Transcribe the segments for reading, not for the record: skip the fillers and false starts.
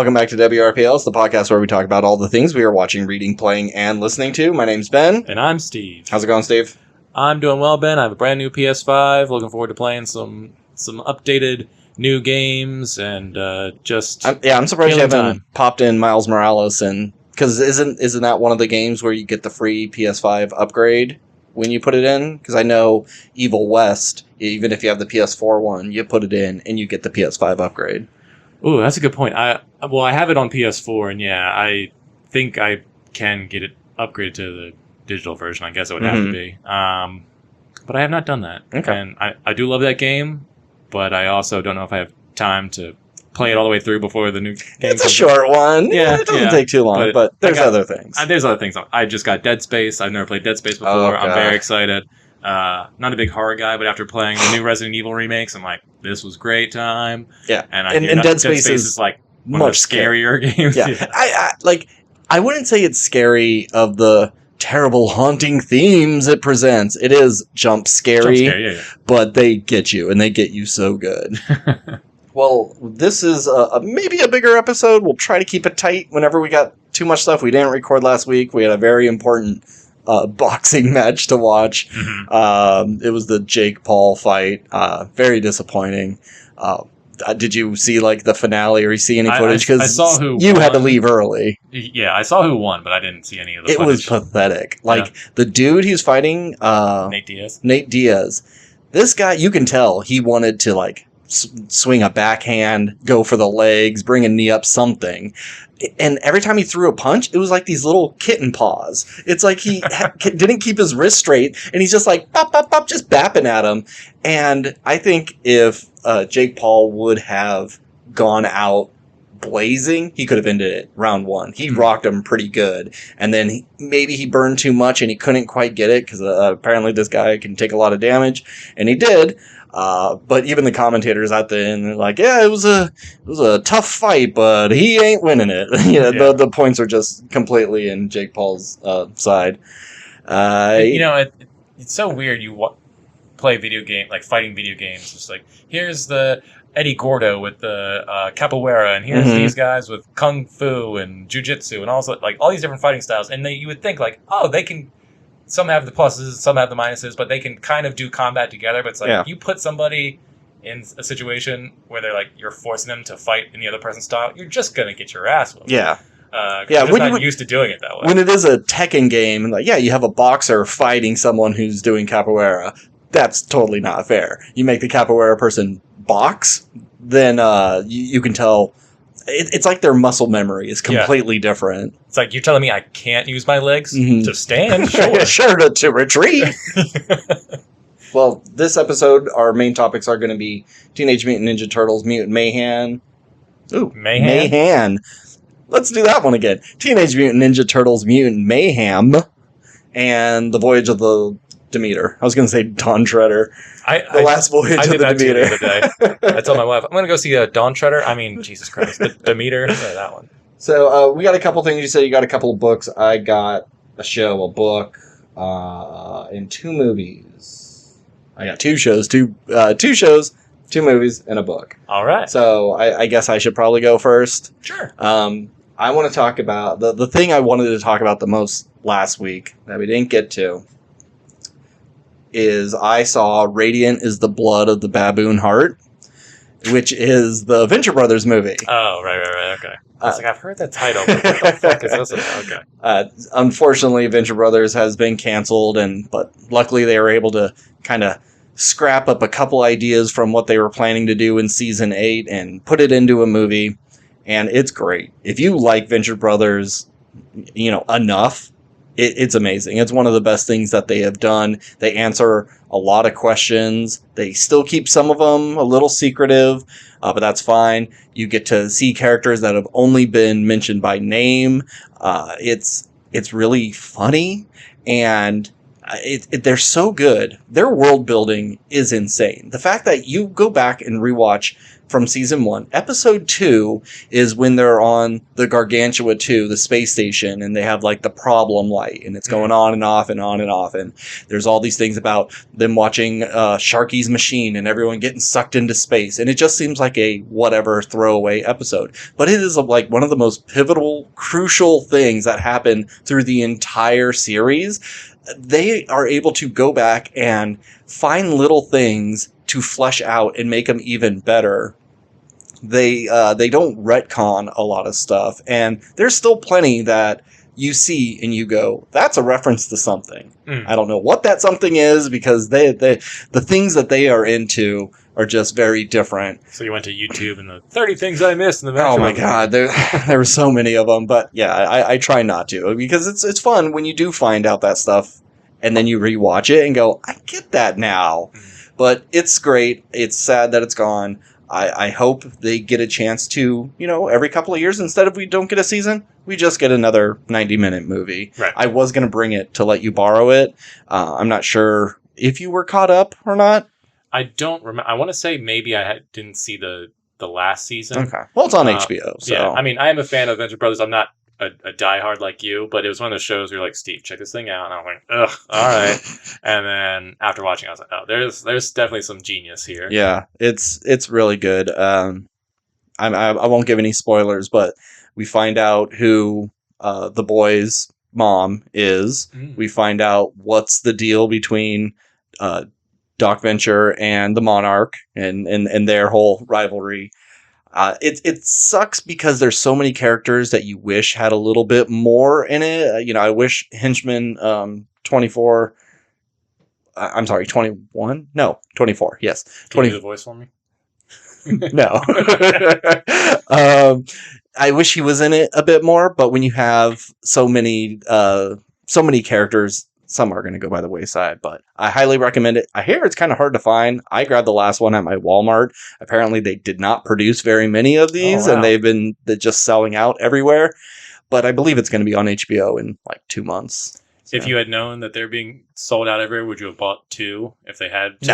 Welcome back to WRPL. It's the podcast where we talk about all the things we are watching, reading, playing, and listening to. My name's Ben. And I'm Steve. How's it going, Steve? I'm doing well, Ben. I have a brand new PS5. Looking forward to playing some updated new games and I'm surprised you haven't popped in Miles Morales, and because isn't that one of the games where you get the free PS5 upgrade when you put it in? Because I know Evil West, even if you have the PS4 one, you put it in and you get the PS5 upgrade. Ooh, that's a good point. I have it on PS4, and I think I can get it upgraded to the digital version. I guess it would have to be. But I have not done that. Okay. And I do love that game, but I also don't know if I have time to play it all the way through before the new game It's a short one. Yeah, it doesn't take too long, but there's other things. There's other things. I just got Dead Space. I've never played Dead Space before. Oh, I'm very excited. Not a big horror guy, but after playing the new Resident Evil remakes, I'm like, this was great time. Yeah, and Dead Space is like one of the scarier games. Yeah, I wouldn't say it's scary of the terrible haunting themes it presents. It is jump scary, but they get you, and they get you so good. Well, this is maybe a bigger episode. We'll try to keep it tight whenever we got too much stuff. We didn't record last week. We had a very important boxing match to watch. It was the Jake Paul fight. Very disappointing. Did you see the finale, or you see any footage? Because I saw who you won. Had to leave early. Yeah, I saw who won, but I didn't see any of the footage. It was pathetic. The dude he's fighting, Nate Diaz. This guy, you can tell he wanted to swing a backhand, go for the legs, bring a knee up, something. And every time he threw a punch, it was like these little kitten paws. It's like he didn't keep his wrist straight, and he's just bop, bop, bop, just bapping at him. And I think if Jake Paul would have gone out blazing, he could have ended it round one. He rocked him pretty good. And then maybe he burned too much, and he couldn't quite get it, because apparently this guy can take a lot of damage, and he did. But even the commentators at the end, they're like, yeah, it was a tough fight, but he ain't winning it. The points are just completely in Jake Paul's side. It's so weird. You play video game, fighting video games. Just here's the Eddie Gordo with the capoeira, and here's these guys with kung fu and jujitsu, and also all these different fighting styles. And you would think they can. Some have the pluses, some have the minuses, but they can kind of do combat together. But it's you put somebody in a situation where they're you're forcing them to fight in the other person's style, you're just gonna get your ass whooped. Yeah. You're not used to doing it that way. When it is a Tekken game, you have a boxer fighting someone who's doing capoeira. That's totally not fair. You make the capoeira person box, then you can tell. It's like their muscle memory is completely different. It's you're telling me I can't use my legs to stand? Sure, to retreat. Well, this episode, our main topics are going to be Teenage Mutant Ninja Turtles, Mutant Mayhem. Ooh, Mayhem. Let's do that one again. Teenage Mutant Ninja Turtles, Mutant Mayhem, and the Voyage of the Demeter. I was going to say Dawn Treader. The last voyage of the Demeter. The other day. I told my wife, I'm going to go see Dawn Treader. I mean, Jesus Christ, the Demeter. Yeah, that one. So we got a couple things. You said you got a couple of books. I got a show, a book, and 2 movies. I got 2 shows, two shows, 2 movies, and a book. All right. So I guess I should probably go first. Sure. I want to talk about the thing I wanted to talk about the most last week that we didn't get to. Is I saw Radiant is the Blood of the Baboon Heart, which is the Venture Brothers movie. Oh, right, okay. I was I've heard that title, but what the fuck is this? Okay. Unfortunately, Venture Brothers has been canceled, but luckily they were able to kind of scrap up a couple ideas from what they were planning to do in Season 8 and put it into a movie, and it's great. If you like Venture Brothers, enough, it's amazing. It's one of the best things that they have done. They answer a lot of questions. They still keep some of them a little secretive, but that's fine. You get to see characters that have only been mentioned by name. It's really funny, and they're so good. Their world building is insane. The fact that you go back and rewatch from season 1. Episode 2 is when they're on the Gargantua 2, the space station, and they have like the problem light, and it's going on and off and on and off, and there's all these things about them watching Sharky's machine and everyone getting sucked into space, and it just seems like a whatever throwaway episode. But it is like one of the most pivotal, crucial things that happen through the entire series. They are able to go back and find little things to flesh out and make them even better. They don't retcon a lot of stuff, and there's still plenty that you see and you go, that's a reference to something. I don't know what that something is, because the things that they are into are just very different. So you went to YouTube and the 30 things I missed in the Oh my god, there were so many of them, but yeah, I try not to, because it's fun when you do find out that stuff and then you rewatch it and go, I get that now. But it's great. It's sad that it's gone. I hope they get a chance to, every couple of years, instead of we don't get a season, we just get another 90-minute movie. Right. I was going to bring it to let you borrow it. I'm not sure if you were caught up or not. I don't remember. I want to say maybe I didn't see the last season. Okay. Well, it's on HBO. So. Yeah, I mean, I am a fan of Venture Brothers. I'm not a diehard like you, but it was one of those shows where you're like, Steve, check this thing out. And I'm like, ugh, all right. And then after watching, I was like, oh, there's definitely some genius here. Yeah, it's really good. I won't give any spoilers, but we find out who the boy's mom is. We find out what's the deal between Doc Venture and the Monarch and their whole rivalry. It sucks because there's so many characters that you wish had a little bit more in it. I wish Henchman 24. I'm sorry, 21? No, 24. Yes, 20. Can you do the voice for me? No. I wish he was in it a bit more, but when you have so many characters, some are going to go by the wayside, but I highly recommend it. I hear it's kind of hard to find. I grabbed the last one at my Walmart. Apparently they did not produce very many of these, and they're just selling out everywhere. But I believe it's going to be on HBO in like 2 months. So. If you had known that they're being sold out everywhere, would you have bought 2 if they had 2?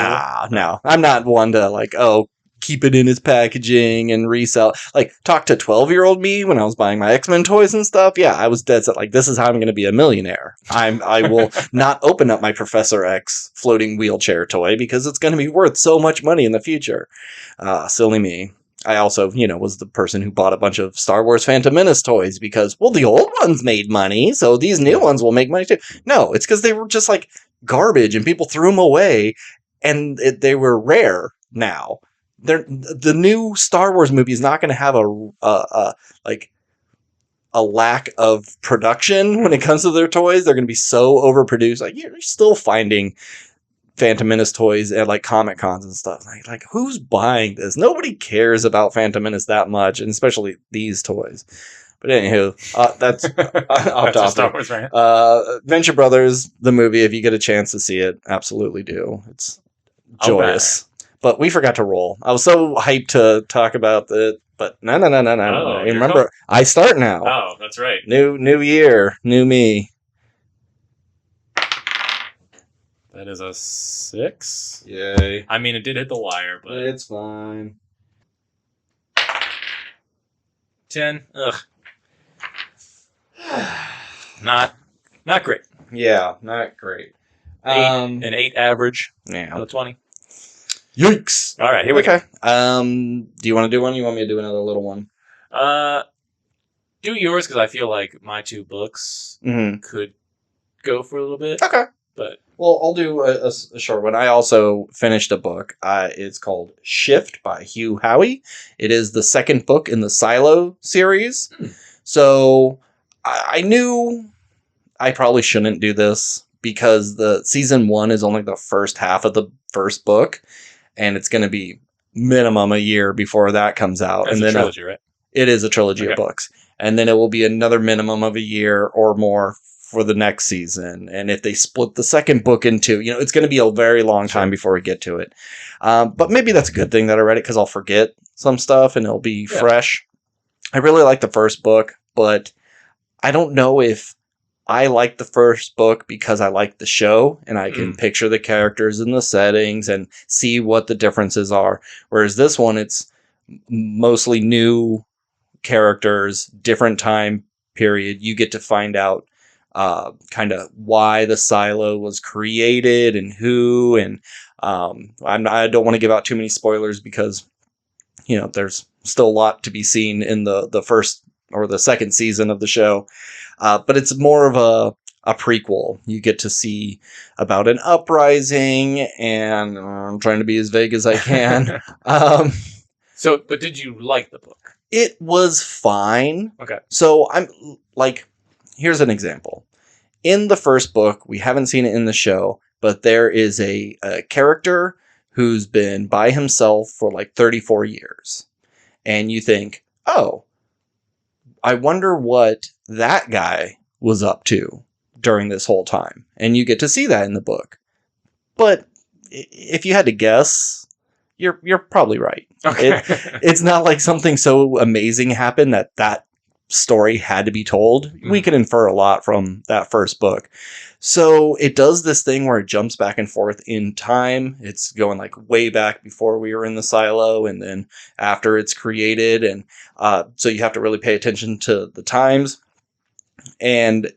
No. I'm not one to keep it in its packaging and resell. Talk to 12-year-old me when I was buying my X-Men toys and stuff. Yeah, I was dead set. This is how I'm going to be a millionaire. I will not open up my Professor X floating wheelchair toy because it's going to be worth so much money in the future. Silly me. I also, was the person who bought a bunch of Star Wars Phantom Menace toys because, the old ones made money, so these new ones will make money too. No, it's because they were just garbage and people threw them away, and they were rare now. The new Star Wars movie is not going to have a lack of production when it comes to their toys. They're going to be so overproduced. You're still finding Phantom Menace toys at Comic Cons and stuff. Who's buying this? Nobody cares about Phantom Menace that much, and especially these toys. But anywho, that's off topic. Star Wars, right? Venture Brothers, the movie. If you get a chance to see it, absolutely do. It's joyous. But we forgot to roll. I was so hyped to talk about it, but no. Remember, I start now. Oh, that's right. New year, new me. That is a 6. Yay. I mean, it did hit the wire, but... It's fine. 10. Ugh. Not great. Yeah, not great. An 8 average. Yeah. Out of 20. Yikes. All right, here we go. Do you want to do one? You want me to do another little one? Do yours, because I feel like my 2 books could go for a little bit. Okay. But well, I'll do a short one. I also finished a book. It's called Shift by Hugh Howey. It is the second book in the Silo series. So I knew I probably shouldn't do this because the season 1 is only the first half of the first book. And it's going to be minimum a year before that comes out. That's a trilogy, right? It is a trilogy of books. And then it will be another minimum of a year or more for the next season. And if they split the second book in 2, it's going to be a very long time before we get to it. But maybe that's a good thing that I read it because I'll forget some stuff and it'll be fresh. I really like the first book, but I don't know if I like the first book because I like the show and I can picture the characters and the settings and see what the differences are. Whereas this one, it's mostly new characters, different time period. You get to find out kind of why the silo was created and who, and I don't want to give out too many spoilers because there's still a lot to be seen in the first or the second season of the show, but it's more of a prequel. You get to see about an uprising, and I'm trying to be as vague as I can. But did you like the book? It was fine. Okay. So I'm like, here's an example. In the first book, we haven't seen it in the show, but there is a character who's been by himself for like 34 years. And you think, oh, I wonder what that guy was up to during this whole time. And you get to see that in the book. But if you had to guess, you're probably right. Okay. It's not like something so amazing happened that story had to be told. We can infer a lot from that first book. So it does this thing where it jumps back and forth in time. It's going like way back before we were in the silo and then after it's created. And so you have to really pay attention to the times. And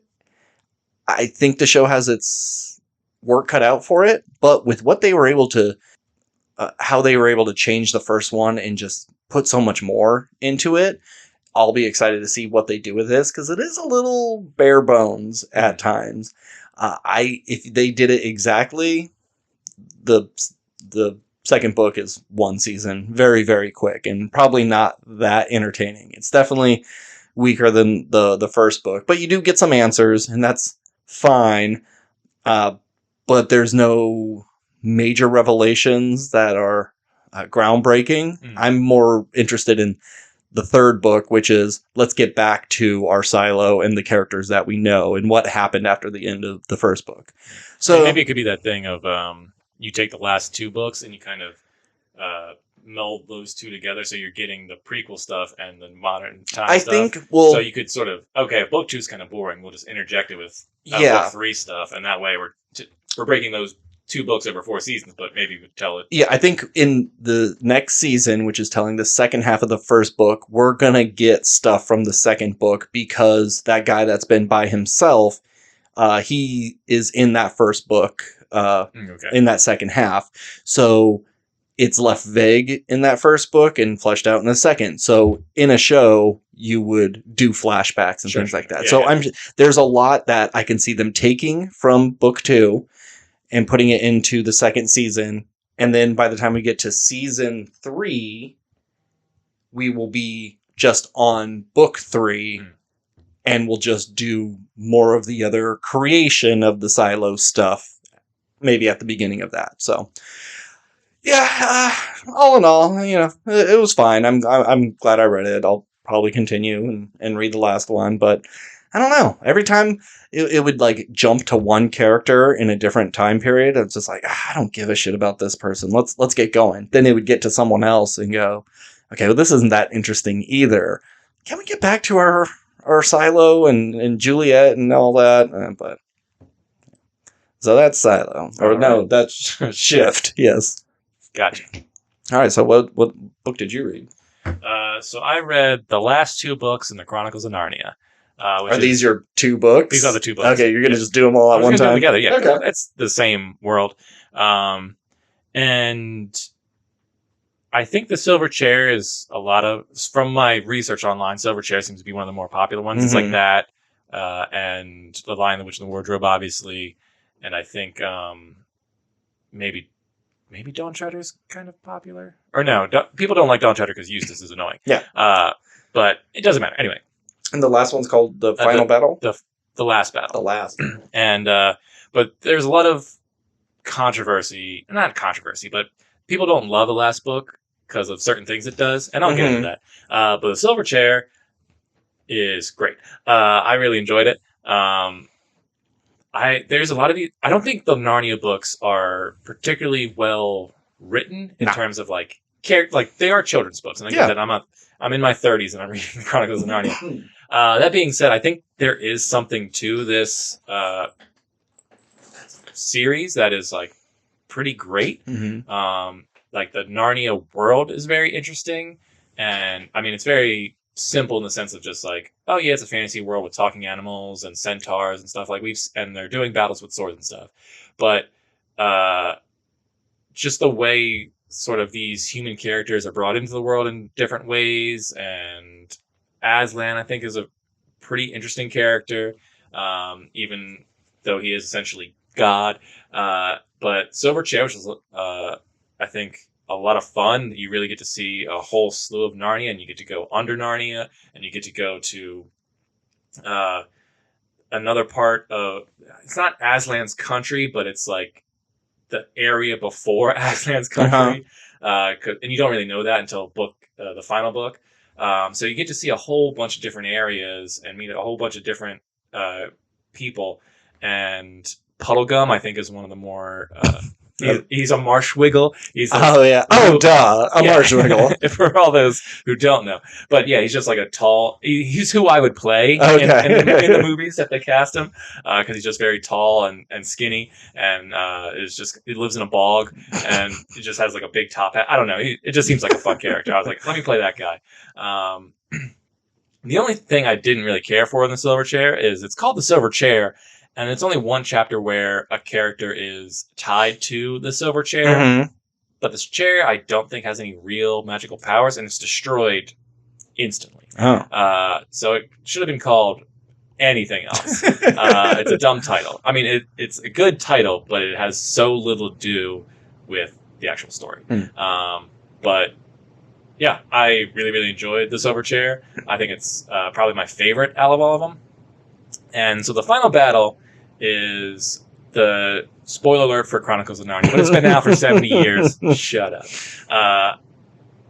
I think the show has its work cut out for it. But with what they were able to, how they were able to change the first one and just put so much more into it, I'll be excited to see what they do with this, because it is a little bare bones at times. If they did it exactly, the second book is one season, very, very quick, and probably not that entertaining. It's definitely weaker than the first book, but you do get some answers, and that's fine. But there's no major revelations that are groundbreaking. I'm more interested in the third book, which is let's get back to our silo and the characters that we know and what happened after the end of the first book. So and maybe it could be that thing of you take the last two books and you kind of meld those two together, so you're getting the prequel stuff and the modern time stuff. So you could sort of, okay, if book 2 is kind of boring, we'll just interject it with book 3 stuff, and that way we're breaking those 2 books over 4 seasons, but maybe we tell it. Yeah, I think in the next season, which is telling the second half of the first book, we're going to get stuff from the second book, because that guy that's been by himself, he is in that first book, in that second half. So it's left vague in that first book and fleshed out in the second. So in a show, you would do flashbacks and things like that. There's a lot that I can see them taking from book 2 and putting it into the second season. And then by the time we get to season 3, we will be just on book 3 and we'll just do more of the other creation of the silo stuff, maybe at the beginning of that. So yeah, all in all, it was fine. I'm glad I read it. I'll probably continue and read the last one, but I don't know. Every time it would like jump to one character in a different time period, it's just like, I don't give a shit about this person. Let's get going. Then it would get to someone else and go, okay, well, this isn't that interesting either. Can we get back to our silo and Juliet and all that? But so that's silo, or no, that's shift. Yes, gotcha. All right. So what book did you read? So I read the last 2 books in the Chronicles of Narnia. Are these your 2 books? These are the 2 books. Okay, you're going to just do them all at one time? Together, yeah. Okay. It's the same world. And I think the Silver Chair is from my research online, Silver Chair seems to be one of the more popular ones. It's like that, and The Lion, the Witch, and the Wardrobe, obviously. And I think maybe Dawn Treader is kind of popular. Or no, people don't like Dawn Treader because Eustace is annoying. Yeah. But it doesn't matter. Anyway. And the last one's called The Final Battle? The Last Battle. The Last. And, but there's a lot of controversy. Not controversy, but people don't love the last book because of certain things it does. And I'll get into that. But The Silver Chair is great. I really enjoyed it. There's a lot of these. I don't think the Narnia books are particularly well written in terms of like they are children's books. And like I said, I'm in my 30s and I'm reading the Chronicles of Narnia. That being said, I think there is something to this series that is like pretty great. Like the Narnia world is very interesting. And I mean, it's very simple in the sense of just like, oh yeah, it's a fantasy world with talking animals and centaurs and stuff like and they're doing battles with swords and stuff. But just the way sort of these human characters are brought into the world in different ways, and Aslan, I think, is a pretty interesting character, even though he is essentially God. But Silverchair, which is, I think, a lot of fun. You really get to see a whole slew of Narnia, and you get to go under Narnia, and you get to go to another part of... It's not Aslan's country, but it's like the area before Aslan's country. And you don't really know that until the final book. So you get to see a whole bunch of different areas and meet a whole bunch of different people. And Puddlegum, I think, is one of the more... He's a marshwiggle. Marshwiggle. For all those who don't know. But yeah, he's just like a tall... He's who I would play in the movies if they cast him, because he's just very tall and skinny, and he lives in a bog, and he just has like a big top hat. I don't know. It just seems like a fun character. I was like, let me play that guy. The only thing I didn't really care for in the Silver Chair is it's called the Silver Chair, and it's only one chapter where a character is tied to the Silver Chair. Mm-hmm. But this chair, I don't think, has any real magical powers, and it's destroyed instantly. Oh. So it should have been called anything else. It's a dumb title. I mean, it's a good title, but it has so little to do with the actual story. But yeah, I really, really enjoyed the Silver Chair. I think it's probably my favorite out of all of them. And so the final battle is the spoiler alert for Chronicles of Narnia, but it's been out for 70 years. Shut up.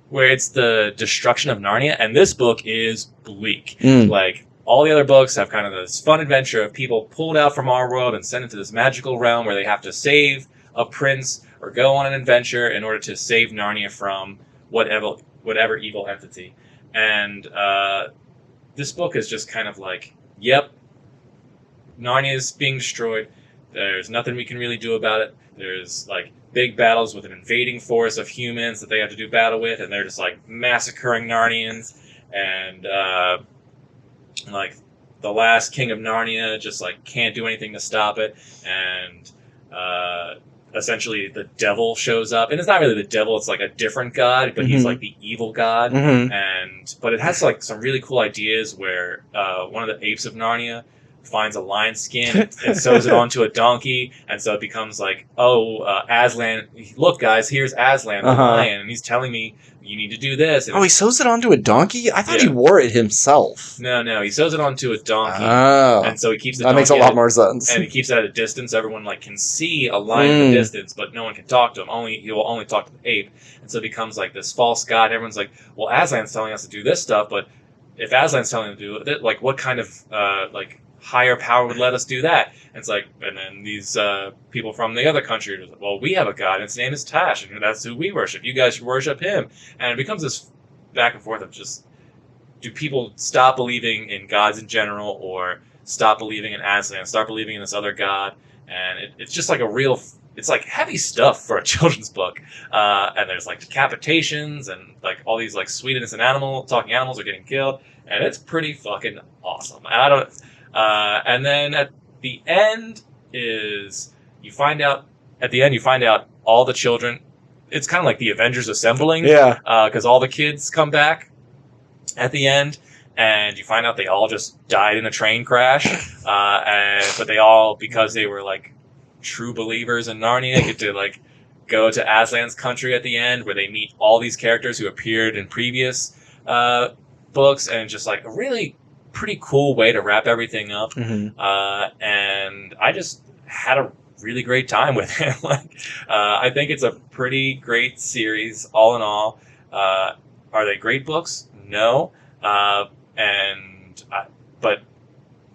Where it's the destruction of Narnia, and this book is bleak. Like, all the other books have kind of this fun adventure of people pulled out from our world and sent into this magical realm where they have to save a prince or go on an adventure in order to save Narnia from whatever evil entity. And this book is just kind of like, yep, Narnia is being destroyed. There's nothing we can really do about it. There's like big battles with an invading force of humans that they have to do battle with, and they're just like massacring Narnians. And like the last king of Narnia just like can't do anything to stop it. And essentially the devil shows up, and it's not really the devil, it's like a different god, but he's like the evil god. But it has like some really cool ideas where one of the apes of Narnia finds a lion skin and sews it onto a donkey, and so it becomes like, Aslan, look guys, here's Aslan the lion, and he's telling me you need to do this. And he sews it onto a donkey? I thought he wore it himself. No, he sews it onto a donkey. And so he keeps the donkey. That makes a lot more sense. And he keeps it at a distance. Everyone like can see a lion in the distance, but no one can talk to him. He will only talk to the ape. And so it becomes like this false god. Everyone's like, well, Aslan's telling us to do this stuff, but if Aslan's telling us to do it, like what kind of higher power would let us do that? And it's like, and then these people from the other country are like, well, we have a god, and his name is Tash, and that's who we worship. You guys should worship him. And it becomes this back and forth of just, do people stop believing in gods in general, or stop believing in Aslan, start believing in this other god? And it's just like it's like heavy stuff for a children's book. And there's like decapitations, and like all these like sweet innocent talking animals are getting killed, and it's pretty fucking awesome. And then at the end you find out all the children. It's kind of like the Avengers assembling. Yeah. Because all the kids come back at the end, and you find out they all just died in a train crash. But they all, because they were like true believers in Narnia, get to like go to Aslan's country at the end, where they meet all these characters who appeared in previous books, and just like a really pretty cool way to wrap everything up. And I just had a really great time with it. I think it's a pretty great series all in all. Are they great books? No. But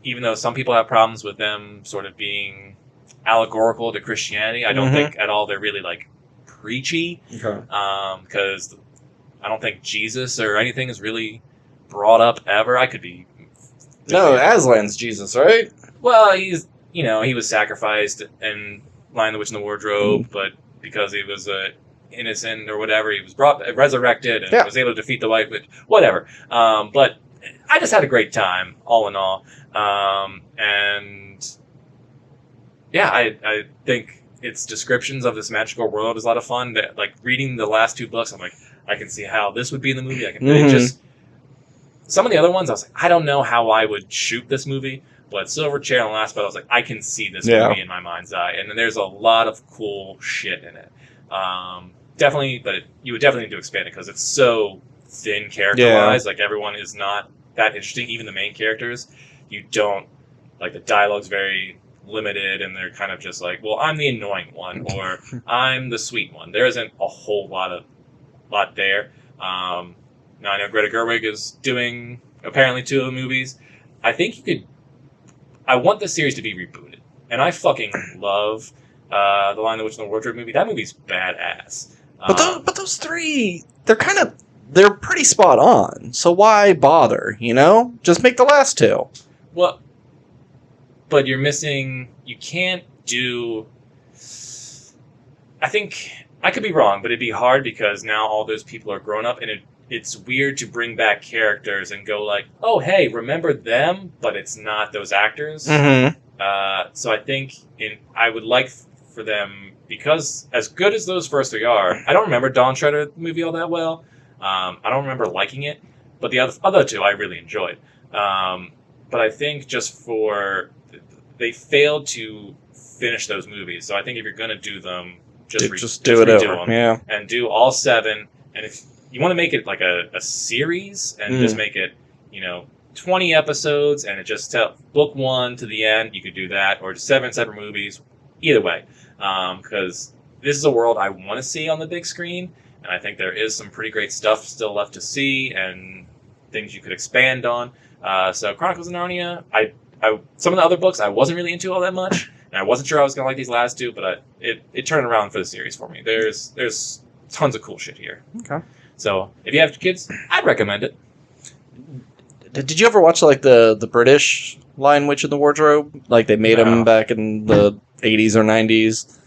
even though some people have problems with them sort of being allegorical to Christianity, I don't think at all they're really like preachy. Because I don't think Jesus or anything is really brought up ever. I could be... No, Aslan's Jesus, right? Well, he was sacrificed in Lion, the Witch, and the Wardrobe, but because he was innocent or whatever. He was resurrected and was able to defeat the White Witch. Whatever. But I just had a great time, all in all. And yeah, I think its descriptions of this magical world is a lot of fun. That, like, reading the last 2 books, I'm like, I can see how this would be in the movie. I can it just some of the other ones, I was like, I don't know how I would shoot this movie, but Silverchair and Last Spell, I was like, I can see this movie in my mind's eye, and then there's a lot of cool shit in it. Definitely, but you would definitely need to expand it because it's so thin character-wise. Like, everyone is not that interesting. Even the main characters, you don't like the dialogue's very limited, and they're kind of just like, well, I'm the annoying one, or I'm the sweet one. There isn't a whole lot there. Now, I know Greta Gerwig is doing, apparently, 2 of the movies. I think you could... I want the series to be rebooted. And I fucking love The Lion, the Witch, and the Wardrobe movie. That movie's badass. But those 3, they're pretty spot on. So why bother, you know? Just make the last 2. Well, but you're missing... You can't do... I think... I could be wrong, but it'd be hard because now all those people are grown up, and it's weird to bring back characters and go like, oh, hey, remember them? But it's not those actors. So I think I would like for them, because as good as those first 3 are, I don't remember Dawn Treader movie all that well. I don't remember liking it, but the other 2 I really enjoyed. But I think they failed to finish those movies. So I think if you're going to do them, just do it over. Yeah. And do all 7. And if you want to make it like a series and just make it, 20 episodes and it just tell book 1 to the end, you could do that, or just 7 separate movies. Either way, because this is a world I want to see on the big screen, and I think there is some pretty great stuff still left to see and things you could expand on. So Chronicles of Narnia, I some of the other books I wasn't really into all that much, and I wasn't sure I was going to like these last 2, but it turned around for the series for me. There's tons of cool shit here. Okay. So if you have kids, I'd recommend it. Did you ever watch like the British Lion, Witch, and the Wardrobe? Like they made them back in the 80s or 90s.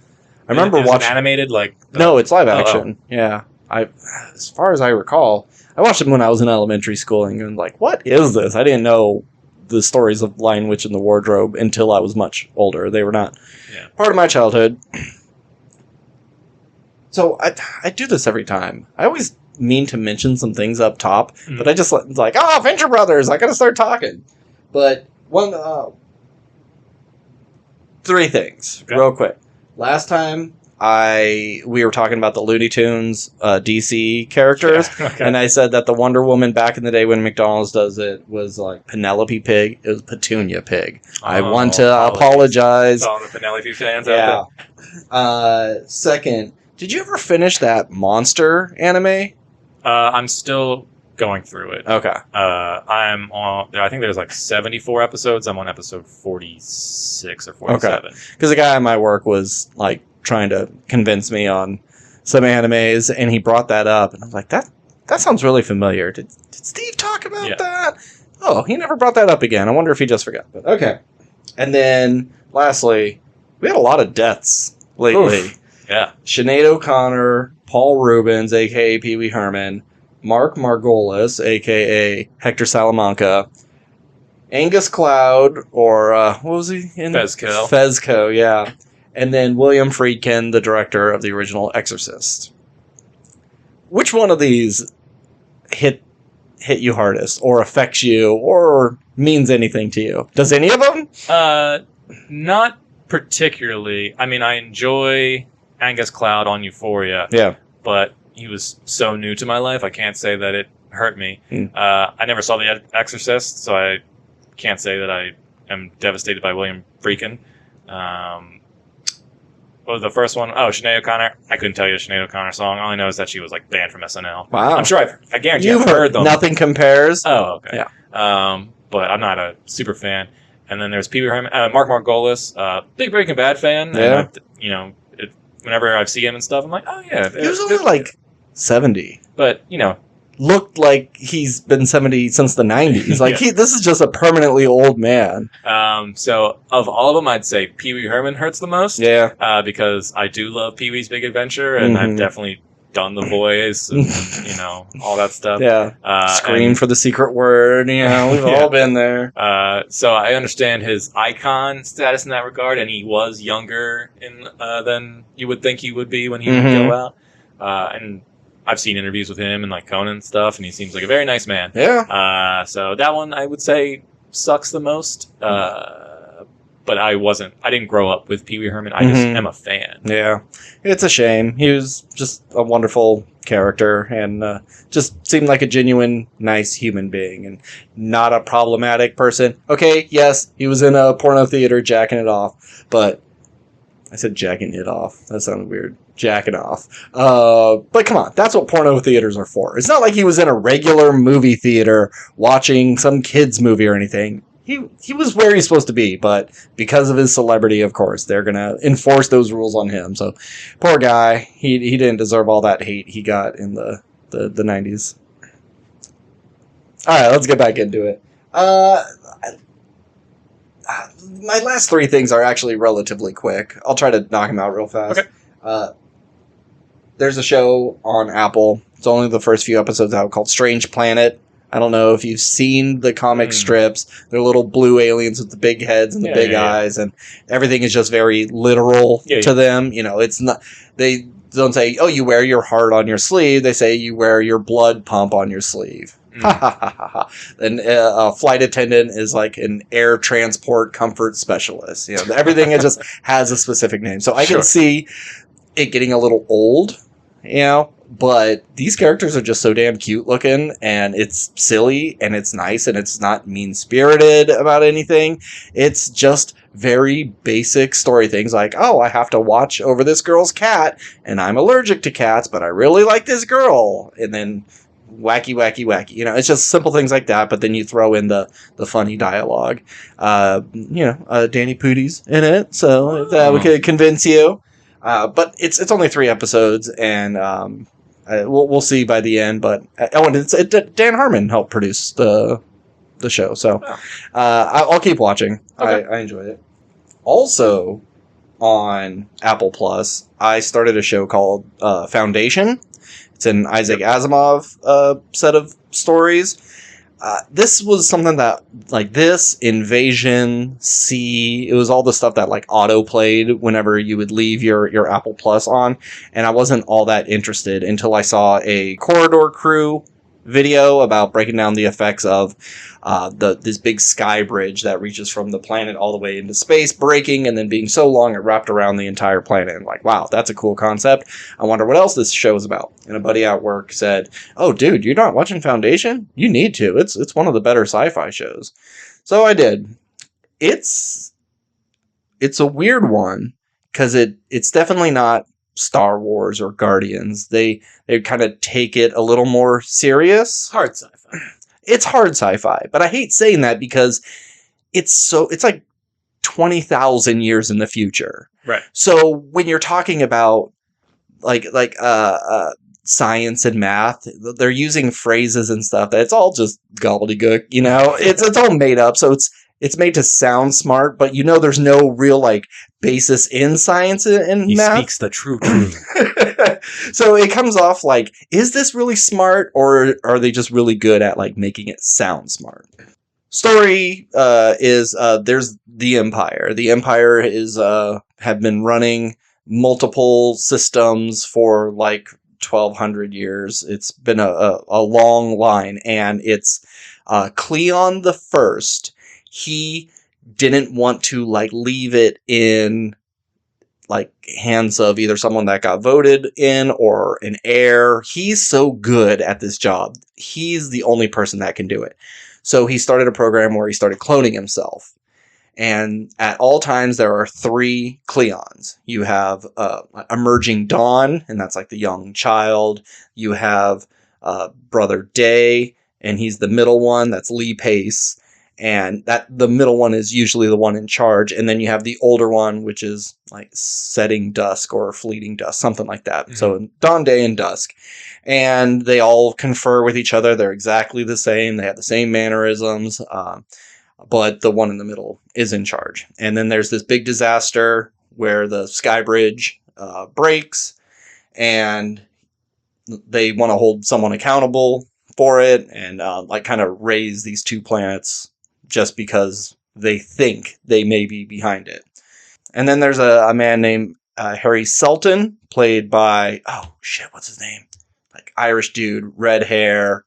I remember watching animated No, it's live action. Yeah. As far as I recall, I watched them when I was in elementary school and going like, what is this? I didn't know the stories of Lion, Witch, and the Wardrobe until I was much older. They were not part of my childhood. So I do this every time. I always mean to mention some things up top, but I just like, Venture Brothers, I gotta start talking. But 3 things, real quick. Last time we were talking about the Looney Tunes DC characters, and I said that the Wonder Woman back in the day when McDonald's does it was like Penelope Pig. It was Petunia Pig. I want to apologize. All the Penelope fans out there. Second, did you ever finish that Monster anime? I'm still going through it. Okay. I'm on... I think there's like 74 episodes. I'm on episode 46 or 47. Okay. Because the guy at my work was like trying to convince me on some animes, and he brought that up, and I was like, that sounds really familiar. Did Steve talk about that? Oh, he never brought that up again. I wonder if he just forgot. But okay. And then, lastly, we had a lot of deaths lately. Oof. Yeah. Sinead O'Connor, Paul Rubens, a.k.a. Pee Wee Herman, Mark Margolis, a.k.a. Hector Salamanca, Angus Cloud, or what was he in? Fezco, yeah. And then William Friedkin, the director of the original Exorcist. Which one of these hit you hardest, or affects you, or means anything to you? Does any of them? Not particularly. I mean, I enjoy Angus Cloud on Euphoria. Yeah. But he was so new to my life, I can't say that it hurt me. I never saw The Exorcist, so I can't say that I am devastated by William Friedkin. What was the first one? Oh, Sinead O'Connor. I couldn't tell you the Sinead O'Connor song. All I know is that she was like banned from SNL. Wow. I'm sure I guarantee I've heard them. Nothing Compares. Oh, okay. Yeah. But I'm not a super fan. And then there's Pee Wee Herman, Mark Margolis, big Breaking Bad fan. Yeah. And whenever I see him and stuff, I'm like, oh yeah. He was only like 70. But, looked like he's been 70 since the 90s. Like, this is just a permanently old man. So, of all of them, I'd say Pee Wee Herman hurts the most. Yeah. Because I do love Pee Wee's Big Adventure, and I've definitely done the voice, and, all that stuff. Yeah. Scream for the secret word. We've all been there. So I understand his icon status in that regard, and he was younger than you would think he would be when he would go out. And I've seen interviews with him and like Conan and stuff, and he seems like a very nice man. Yeah. So that one I would say sucks the most. But I didn't grow up with Pee Wee Herman. I just am a fan. Yeah. It's a shame. He was just a wonderful character and just seemed like a genuine, nice human being and not a problematic person. Okay, yes, he was in a porno theater jacking it off, but I said jacking it off. That sounded weird. Jacking off. But come on, that's what porno theaters are for. It's not like he was in a regular movie theater watching some kid's movie or anything. He was where he's supposed to be, but because of his celebrity, of course, they're going to enforce those rules on him. So, poor guy. He didn't deserve all that hate he got in the 90s. All right, let's get back into it. My last three things are actually relatively quick. I'll try to knock them out real fast. Okay. There's a show on Apple. It's only the first few episodes out called Strange Planet. I don't know if you've seen the comic strips. They're little blue aliens with the big heads and the big eyes, and everything is just very literal to them. It's not. They don't say, "Oh, you wear your heart on your sleeve." They say, "You wear your blood pump on your sleeve." And a flight attendant is like an air transport comfort specialist. Everything just has a specific name. So I can see it getting a little old. But these characters are just so damn cute looking, and it's silly, and it's nice, and it's not mean-spirited about anything. It's just very basic story things like, oh, I have to watch over this girl's cat, and I'm allergic to cats, but I really like this girl. And then wacky. It's just simple things like that, but then you throw in the funny dialogue. Danny Pudi's in it, so that we could convince you. But it's only 3 episodes, and we'll see by the end. But Dan Harmon helped produce the show, so I'll keep watching. Okay. I enjoyed it. Also, on Apple Plus, I started a show called Foundation. It's an Isaac Asimov set of stories. This was something that, like this, Invasion, C, it was all the stuff that like auto-played whenever you would leave your Apple Plus on, and I wasn't all that interested until I saw a Corridor Crew video about breaking down the effects of this big sky bridge that reaches from the planet all the way into space, breaking and then being so long it wrapped around the entire planet. And like, wow, that's a cool concept. I wonder what else this show is about. And a buddy at work said, oh, dude, you're not watching Foundation? You need to. It's one of the better sci-fi shows. So I did. It's a weird one because it's definitely not Star Wars or Guardians. They kind of take it a little more serious. Hard sci-fi. It's hard sci-fi, but I hate saying that because it's like 20,000 years in the future. Right. So when you're talking about like science and math, they're using phrases and stuff that it's all just gobbledygook, it's all made up. So it's made to sound smart, but there's no real like basis in science and math. He speaks the true truth. So it comes off like, is this really smart, or are they just really good at like making it sound smart? Story is there's the Empire. The Empire is have been running multiple systems for like 1,200 years. It's been a long line, and it's Cleon the First. He didn't want to like leave it in like hands of either someone that got voted in or an heir. He's so good at this job. He's the only person that can do it. So he started a program where he started cloning himself. And at all times, there are 3 Cleons. You have Emerging Dawn, and that's like the young child. You have Brother Day, and he's the middle one. That's Lee Pace. And the middle one is usually the one in charge. And then you have the older one, which is like Setting Dusk or Fleeting Dusk, something like that. Mm-hmm. So Dawn, Day, and Dusk. And they all confer with each other. They're exactly the same. They have the same mannerisms. But the one in the middle is in charge. And then there's this big disaster where the sky bridge breaks. And they want to hold someone accountable for it and like kind of raise these 2 planets just because they think they may be behind it. And then there's a man named Harry Selton, played by, oh shit, what's his name? Like Irish dude, red hair.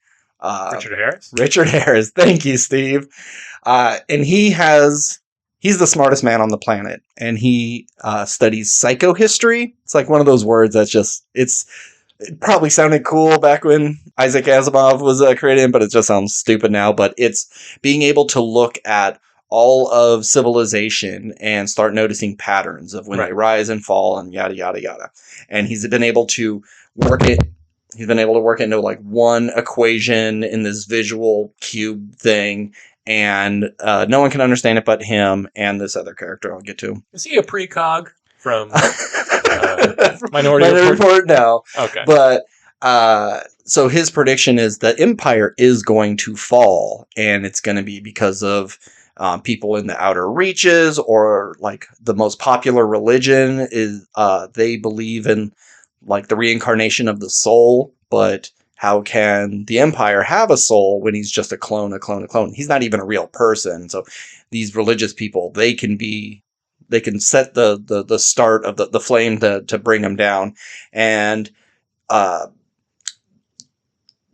Richard Harris? Richard Harris. Thank you, Steve. And he's the smartest man on the planet, and he studies psychohistory. It's like one of those words that's just, it probably sounded cool back when Isaac Asimov was created, but it just sounds stupid now. But it's being able to look at all of civilization and start noticing patterns of when they rise and fall and yada, yada, yada. And he's been able to work it. He's been able to work into like one equation in this visual cube thing. And no one can understand it but him and this other character I'll get to. Is he a precog from Minority Report? No. Okay. But so his prediction is the Empire is going to fall, and it's going to be because of people in the outer reaches, or like the most popular religion is they believe in like the reincarnation of the soul, but how can the Empire have a soul when he's just a clone? He's not even a real person. So these religious people, they can set the start of the flame to bring him down. And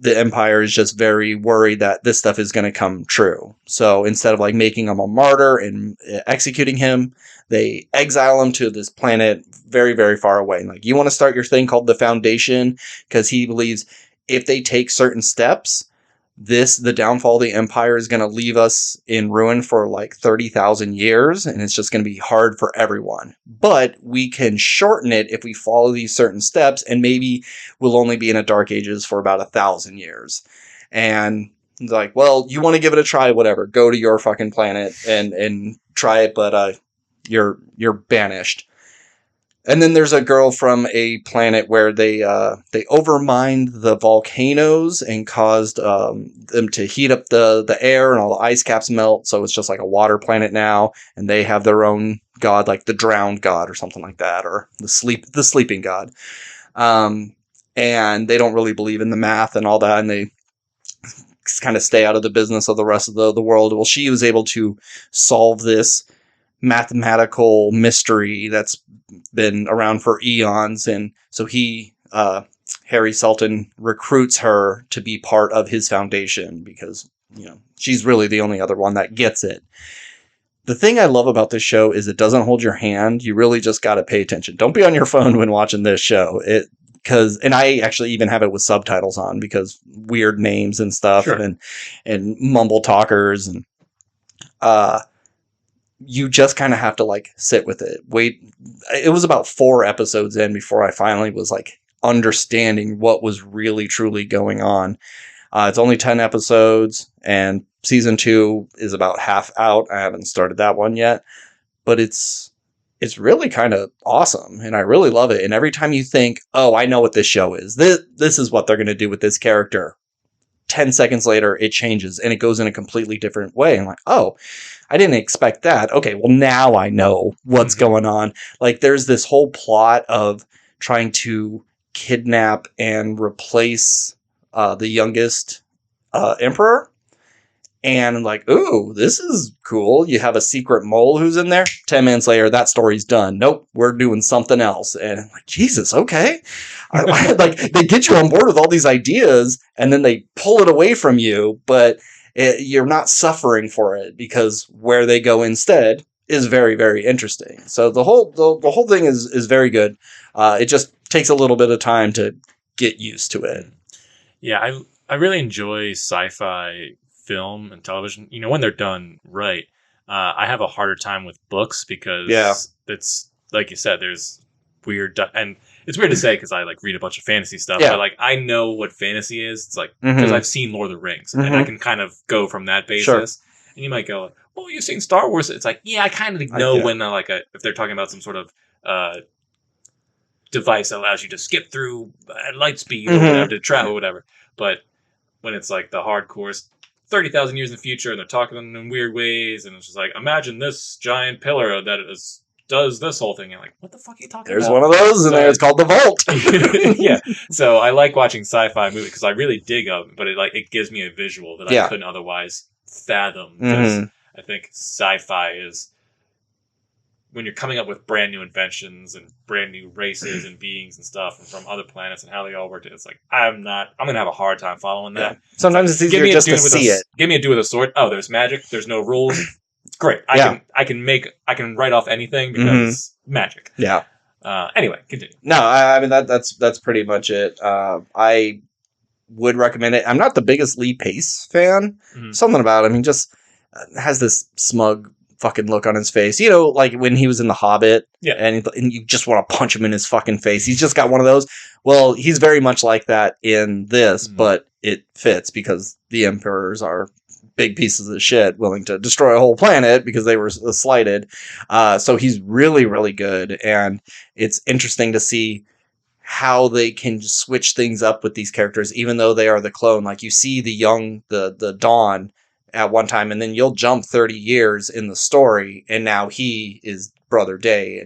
the Empire is just very worried that this stuff is going to come true. So instead of like making him a martyr and executing him, they exile him to this planet very, very far away. And like, you want to start your thing called the Foundation, because he believes if they take certain steps, the downfall of the Empire is going to leave us in ruin for like 30,000 years, and it's just going to be hard for everyone. But we can shorten it if we follow these certain steps, and maybe we'll only be in a dark ages for about 1,000 years. And it's like, well, you want to give it a try, whatever. Go to your fucking planet and try it, but you're banished. And then there's a girl from a planet where they overmined the volcanoes and caused them to heat up the air, and all the ice caps melt. So it's just like a water planet now, and they have their own god, like the drowned god or something like that, or the sleeping god. And they don't really believe in the math and all that, and they kind of stay out of the business of the rest of the world. Well, she was able to solve this mathematical mystery that's been around for eons, and so Harry Selton recruits her to be part of his foundation because, you know, she's really the only other one that gets it. The thing I love about this show is it doesn't hold your hand. You really just got to pay attention. Don't be on your phone when watching this show. And I actually even have it with subtitles on because weird names and stuff, sure, and mumble talkers, and you just kind of have to like sit with it. Wait, it was about 4 episodes in before I finally was like understanding what was really truly going on. It's only 10 episodes, and season 2 is about half out. I haven't started that one yet, but it's really kind of awesome, and I really love it. And every time you think, oh, I know what this show is, this is what they're going to do with this character, 10 seconds later, it changes, and it goes in a completely different way. I'm like, oh, I didn't expect that. Okay, well, now I know what's going on. Like, there's this whole plot of trying to kidnap and replace the youngest emperor. And I'm like, ooh, this is cool. You have a secret mole who's in there. 10 minutes later, that story's done. Nope, we're doing something else. And I'm like, Jesus, okay. Like, they get you on board with all these ideas, and then they pull it away from you, but you're not suffering for it, because where they go instead is very, very interesting. So the whole thing is very good. It just takes a little bit of time to get used to it. Yeah, I really enjoy sci-fi film and television. You know, when they're done right. I have a harder time with books because it's like you said, there's weird, and it's weird to say because I like read a bunch of fantasy stuff, but like I know what fantasy is. It's like because I've seen Lord of the Rings, and I can kind of go from that basis. Sure. And you might go, "Well, you've seen Star Wars." It's like, yeah, I kind of know when if they're talking about some sort of device that allows you to skip through at light speed or whatever, to travel, whatever. But when it's like the hardcore 30,000 years in the future, and they're talking in weird ways, and it's just like, imagine this giant pillar that is does this whole thing. And I'm like, what the fuck are you talking There's about? one of those in there. It's called The Vault. Yeah. So I like watching sci-fi movies because I really dig them, but it gives me a visual that I couldn't otherwise fathom. Because I think sci-fi is when you're coming up with brand new inventions and brand new races and beings and stuff from other planets and how they all work. It's like, I'm going to have a hard time following that. Yeah. Sometimes it's easier just to see it. Give me a dude with a sword. Oh, there's magic. There's no rules. It's great. I can write off anything because it's magic. Yeah. Anyway, continue. No, I mean, that's pretty much it. I would recommend it. I'm not the biggest Lee Pace fan. Something about him. He just has this smug fucking look on his face, like when he was in The Hobbit, and you just want to punch him in his fucking face. He's just got one of those. Well, he's very much like that in this, but it fits because the emperors are big pieces of shit willing to destroy a whole planet because they were slighted. So he's really, really good, and it's interesting to see how they can switch things up with these characters, even though they are the clone. Like you see the Dawn at one time, and then you'll jump 30 years in the story, and now he is Brother Day,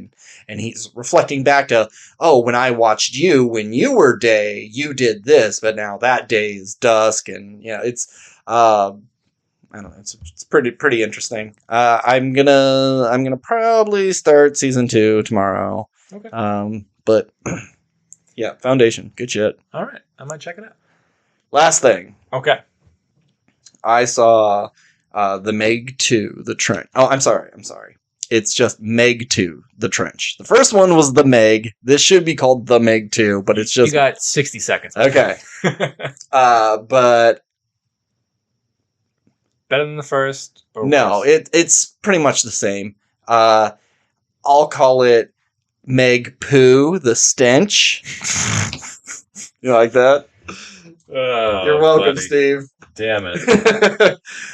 and he's reflecting back to, when I watched you when you were Day, you did this, but now that day is dusk, and it's I don't know, it's pretty interesting. I'm gonna probably start season 2 tomorrow. Okay. But yeah, Foundation, good shit. All right, I might check it out. Last thing. Okay. I saw the Meg 2, The Trench. Oh, I'm sorry. It's just Meg 2, The Trench. The first one was The Meg. This should be called The Meg 2, but it's just... You got 60 seconds. Okay. But... Better than the first? No, it's pretty much the same. I'll call it Meg Poo, The Stench. You like that? Oh, you're welcome, buddy. Steve. Damn it.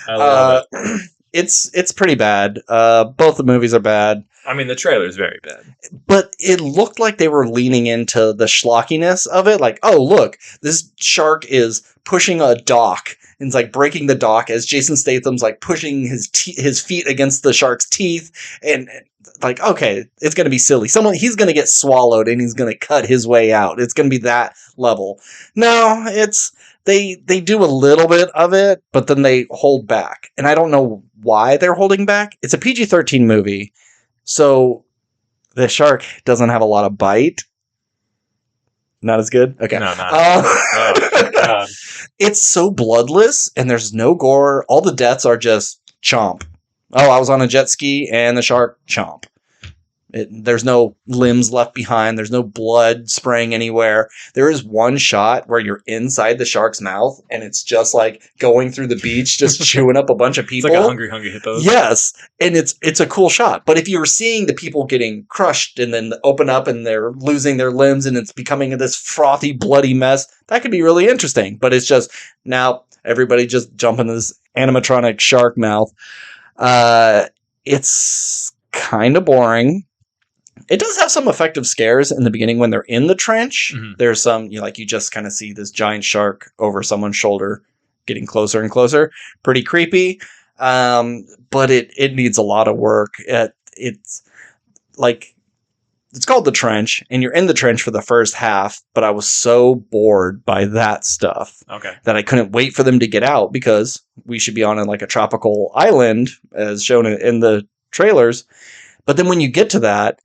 I love it. It's pretty bad. Both the movies are bad. I mean, the trailer is very bad. But it looked like they were leaning into the schlockiness of it. Like, oh, look, this shark is pushing a dock. And it's like breaking the dock as Jason Statham's like pushing his feet against the shark's teeth. And like, okay, it's going to be silly. He's going to get swallowed and he's going to cut his way out. It's going to be that level. No, they do a little bit of it, but then they hold back. And I don't know why they're holding back. It's a PG-13 movie. So the shark doesn't have a lot of bite. Not as good? Okay. No, not. Oh, God. It's so bloodless, and there's no gore. All the deaths are just chomp. Oh, I was on a jet ski, and the shark chomp. There's no limbs left behind. There's no blood spraying anywhere. There is one shot where you're inside the shark's mouth, and it's just like going through the beach, just chewing up a bunch of people. It's like a hungry hippo. Yes, and it's a cool shot. But if you were seeing the people getting crushed and then open up and they're losing their limbs and it's becoming this frothy, bloody mess, that could be really interesting. But it's just now everybody just jump into this animatronic shark mouth. It's kind of boring. It does have some effective scares in the beginning when they're in the trench. Mm-hmm. There's some, you just kind of see this giant shark over someone's shoulder getting closer and closer. Pretty creepy. But it needs a lot of work. It's called The Trench, and you're in the trench for the first half, but I was so bored by that stuff that I couldn't wait for them to get out because we should be on a tropical island as shown in the trailers. But then when you get to that,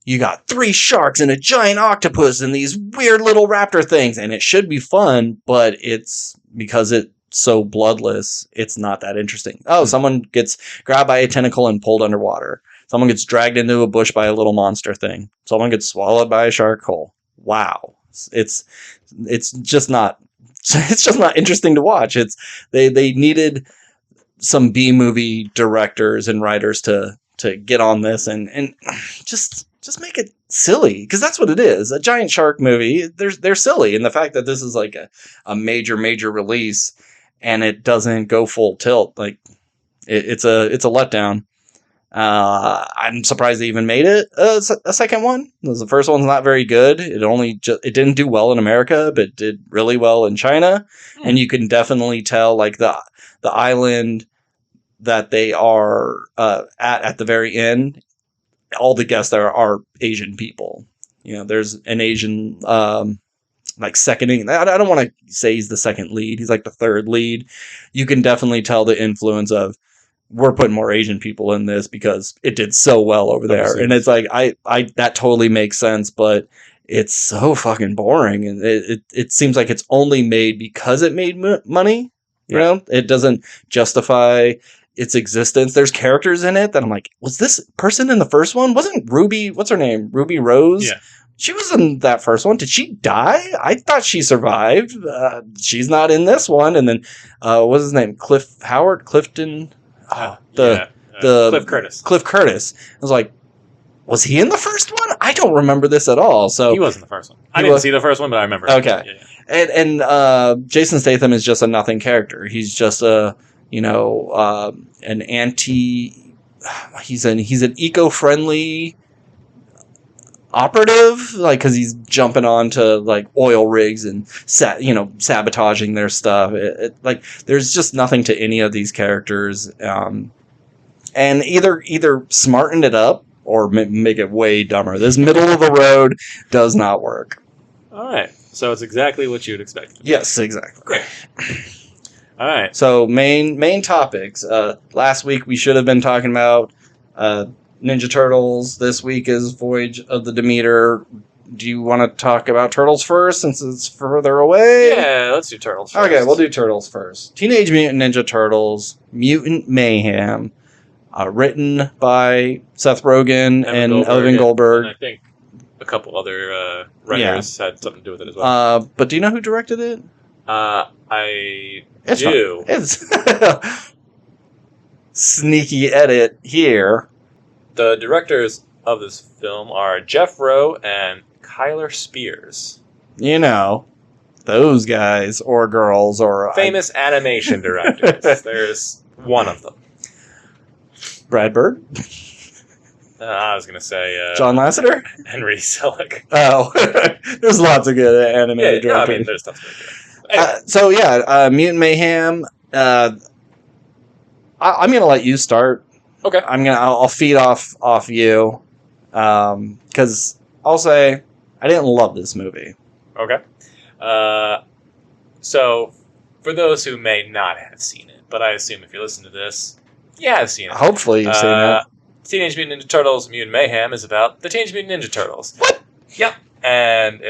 you got 3 sharks and a giant octopus and these weird little raptor things. And it should be fun, but it's because it's so bloodless, it's not that interesting. Oh, someone gets grabbed by a tentacle and pulled underwater. Someone gets dragged into a bush by a little monster thing. Someone gets swallowed by a shark hole. Wow. It's just not interesting to watch. They needed some B-movie directors and writers to get on this and just make it silly, because that's what it is. A giant shark movie, they're silly, and the fact that this is like a major release and it doesn't go full tilt, it's a letdown. I'm surprised they even made it a second one. The first one's not very good. It didn't do well in America, but did really well in China. And you can definitely tell the island that they are at the very end all the guests there are Asian people. There's an Asian like seconding. I don't want to say he's the second lead. He's like the third lead. You can definitely tell the influence of, we're putting more Asian people in this because it did so well over there. And it's like, I that totally makes sense, but it's so fucking boring. And it seems like it's only made because it made money. It doesn't justify its existence. There's characters in it that I'm like, was this person in the first one? Wasn't Ruby, what's her name? Ruby Rose? Yeah. She was in that first one. Did she die? I thought she survived. She's not in this one. And then, what's his name? Clifton? Cliff Curtis. Cliff Curtis. I was like, was he in the first one? I don't remember this at all. So he was in the first one. I didn't see the first one, but I remember. Okay. Yeah. And Jason Statham is just a nothing character. He's just an anti. He's an eco-friendly operative, like, because he's jumping onto like oil rigs and sabotaging their stuff. Like, there's just nothing to any of these characters, and either smarten it up or make it way dumber. This middle of the road does not work. All right, so it's exactly what you'd expect. Yes, exactly. Great. All right. So main topics. Last week we should have been talking about Ninja Turtles. This week is Voyage of the Demeter. Do you want to talk about Turtles first, since it's further away? Yeah, let's do Turtles first. Okay, we'll do Turtles first. Teenage Mutant Ninja Turtles, Mutant Mayhem, written by Seth Rogen and Evan Goldberg. And I think a couple other writers had something to do with it as well. But do you know who directed it? I do. It's sneaky edit here. The directors of this film are Jeff Rowe and Kyler Spears. Those guys or girls or... Famous animation directors. There's one of them. Brad Bird? I was going to say... John Lasseter? Henry Selick. Oh. There's lots of good animated directors. There's tons of good. Anyway. Mutant Mayhem. I'm going to let you start. Okay. I'll feed off you, because I'll say I didn't love this movie. Okay. So for those who may not have seen it, but I assume if you listen to this, you have seen it. Hopefully you've seen it. Teenage Mutant Ninja Turtles: Mutant Mayhem is about the Teenage Mutant Ninja Turtles. What? Yep. And